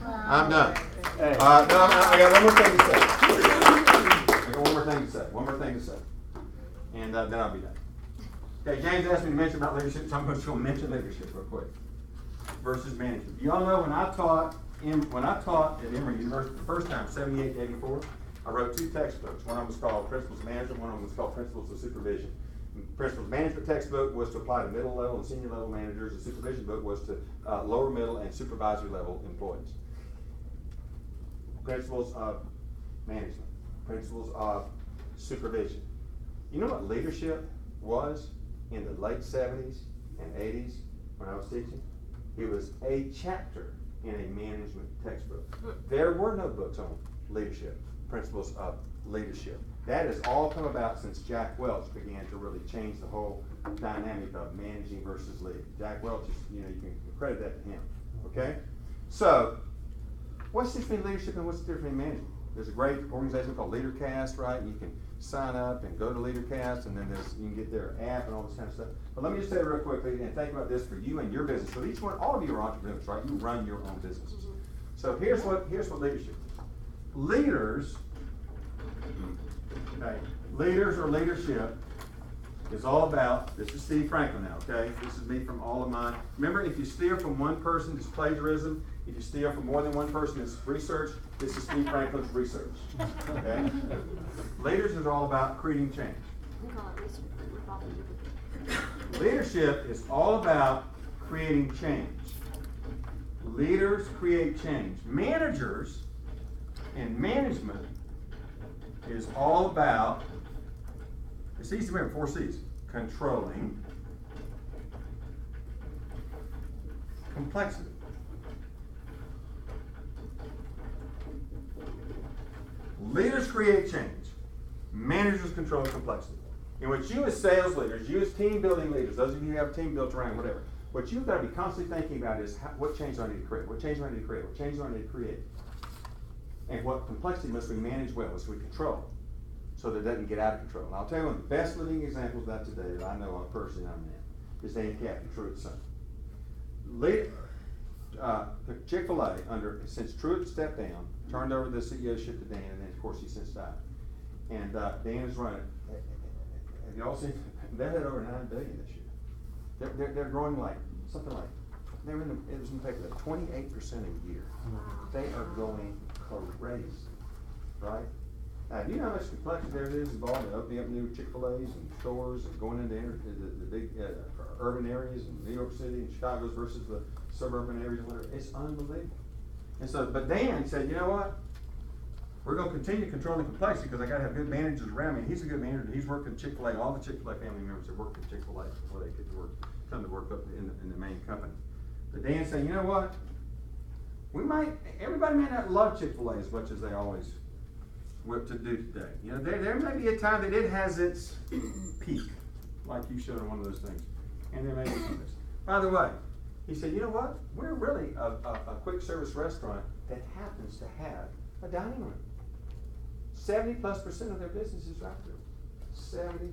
I'm done. Hey. No, I got one more thing to say. I got one more thing to say. And then I'll be done. Okay, James asked me to mention about leadership, so I'm just going to mention leadership real quick. Versus management. You all know when I taught at Emory University the first time, 78 to 84, I wrote 2 textbooks. One of them was called Principles of Management, one of them was called Principles of Supervision. The Principles of Management textbook was to apply to middle level and senior level managers. The supervision book was to lower middle and supervisory level employees. Principles of Management, Principles of Supervision. You know what leadership was in the late 70s and 80s when I was teaching? It was a chapter in a management textbook. There were no books on leadership, principles of leadership. That has all come about since Jack Welch began to really change the whole dynamic of managing versus leading. Jack Welch is, you can credit that to him. Okay? So, what's the difference between leadership and what's the difference between management? There's a great organization called LeaderCast, right? You can sign up and go to LeaderCast, and then you can get their app and all this kind of stuff. But let me just say real quickly, and think about this for you and your business. So each one, all of you are entrepreneurs, right? You run your own businesses. So here's what leadership is. Leaders or leadership is all about, this is Steve Franklin now, okay? This is me from all of mine. Remember, if you steal from one person, it's plagiarism. If you steal from more than one person, it's research. This is Steve Franklin's research, okay? Leaders is all about creating change. We call it research. Leadership is all about creating change. Leaders create change. Managers and management is all about, it's easy to remember, 4 C's. Controlling, complexity. Leaders create change. Managers control complexity. And what you as sales leaders, you as team building leaders, those of you who have a team built around, whatever, what you've got to be constantly thinking about is what change do I need to create? What change do I need to create? What change do I need to create? And what complexity must we manage well, must we control, so that it doesn't get out of control. And I'll tell you one of the best living examples of that today that I know of personally, I'm in, is Dan Captain, Truett's son. Chick-fil-A, since Truett stepped down, turned over the CEOship to Dan, and then of course he since died. And Dan is running. Have you all seen? They're at over $9 billion this year. They're growing like something like, it was in the paper, 28% a year. They are going crazy, right? Do you know how much complexity there is involved in opening up new Chick-fil-A's and stores and going into the big urban areas in New York City and Chicago versus the suburban areas and whatever? It's unbelievable. And so, but Dan said, you know what? We're going to continue controlling complexity because I got to have good managers around me. And he's a good manager. He's worked at Chick-fil-A. All the Chick-fil-A family members have worked at Chick-fil-A before they get to work, come to work up in the main company. But Dan said, you know what? Everybody may not love Chick-fil-A as much as they always what to do today. You know, there may be a time that it has its peak, like you showed on one of those things. And there may be some others. By the way, he said, you know what? We're really a quick service restaurant that happens to have a dining room. 70+% of their business is drive-through. 70+%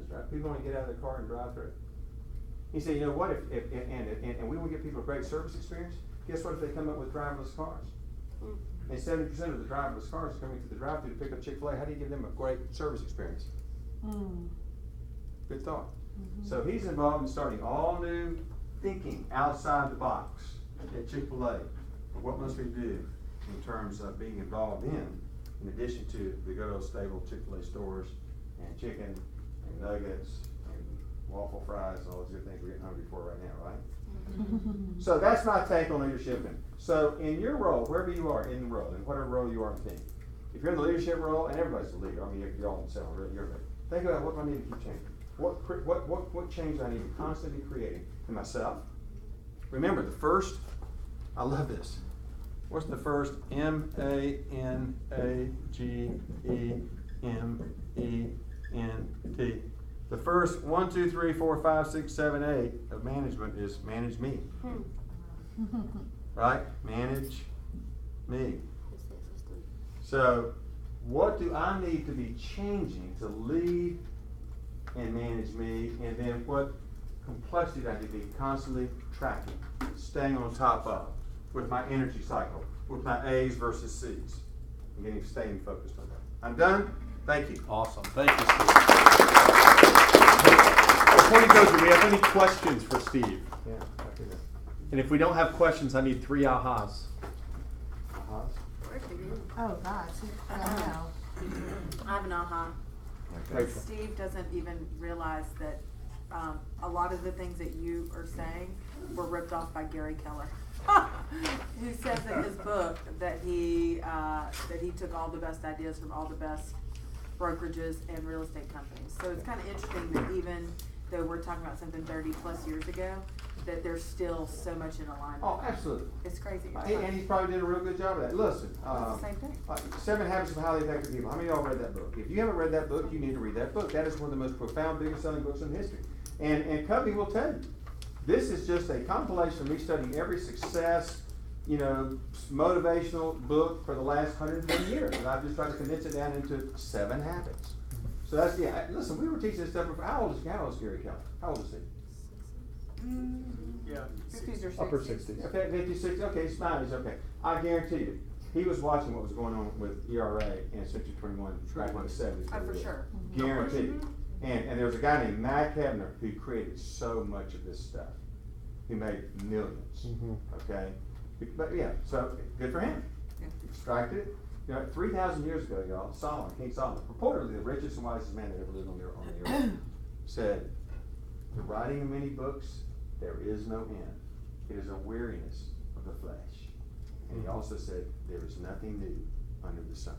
is drive. People want to get out of their car and drive through. He said, you know what? And we want to give people a great service experience. Guess what? If they come up with driverless cars, and 70% of the driverless cars are coming to the drive-through to pick up Chick-fil-A, how do you give them a great service experience? Good thought. So he's involved in starting all new thinking outside the box at Chick-fil-A. What must we do in terms of being involved in addition to the good old stable Chick-fil-A stores and chicken and nuggets and waffle fries and all those good things we're getting hungry for right now, right? So that's my take on leadership. So in your role, wherever you are in the role, in whatever role you are in the team, if you're in the leadership role, and everybody's the leader, I mean, if you're all in the cell, you're the leader. Think about what do I need to keep changing. What change I need to constantly be creating in myself. Remember, the first, I love this. What's the first? MANAGEMENT. The first 1, 2, 3, 4, 5, 6, 7, 8 of management is manage me. Right? Manage me. So, what do I need to be changing to lead and manage me? And then what complexity do I need to be constantly tracking, staying on top of, with my energy cycle, with my A's versus C's, and staying focused on that. I'm done. Thank you. Awesome. Thank you, Steve. Before you go, do we have any questions for Steve? Yeah. And if we don't have questions, I need 3 ahas. Oh, gosh. I don't know. I have an aha. Okay. Steve doesn't even realize that a lot of the things that you are saying were ripped off by Gary Keller. He says in his book that he took all the best ideas from all the best brokerages and real estate companies. So it's kind of interesting that even though we're talking about something 30+ years ago, that there's still so much in alignment. Oh, absolutely. It's crazy. And he probably did a real good job of that. Listen, It's the same thing. 7 Habits of Highly Effective People. How many of y'all read that book? If you haven't read that book, you need to read that book. That is one of the most profound, biggest selling books in history. And Cubby will tell you, this is just a compilation of me studying every success, motivational book for the last 120 years. And I've just tried to condense it down into 7 habits. So that's listen, we were teaching this stuff for, how old is Gary Keller? How old is he? Yeah. 50s or 60s. Upper 60s. Okay, 50, 60, okay, it's 90s, okay. I guarantee you, he was watching what was going on with ERA and Century 21 back in the 70s. Oh, for sure. Guaranteed. And there was a guy named Mac Hebner who created so much of this stuff. He made millions, okay? But yeah, so good for him. He striked it. 3,000 years ago, y'all, King Solomon, purportedly the richest and wisest man that ever lived on the earth, said, the writing of many books, there is no end. It is a weariness of the flesh. And he also said, there is nothing new under the sun.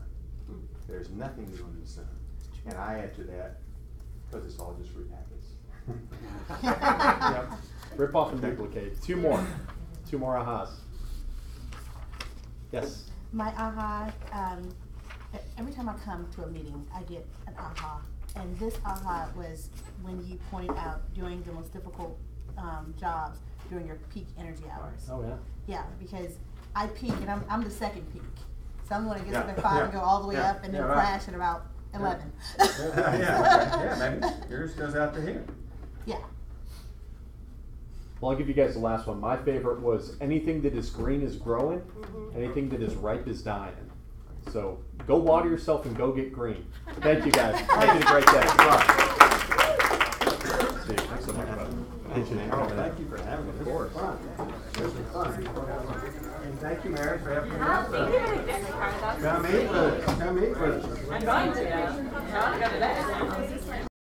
There is nothing new under the sun. And I add to that, because it's all just repackaged. Yep. Rip off and duplicate. 2 more. 2 more ahas. Yes. My aha, every time I come to a meeting, I get an aha. And this aha was when you pointed out doing the most difficult jobs during your peak energy hours. Oh, yeah. Yeah, because I peak and I'm the second peak. So I'm going to get up at 5 and go all the way up and then crash at about 11. Yeah, maybe yours goes out to here. Yeah. Well, I'll give you guys the last one. My favorite was anything that is green is growing, anything that is ripe is dying. So go water yourself and go get green. Thank you guys. Make it a great day. Steve, thanks so much, brother. Thank you, thank you for having me. Of course. This was fun. And thank you, Mary, for having me. Come eat with us. Come eat with us. I'm going to. I want to go to that.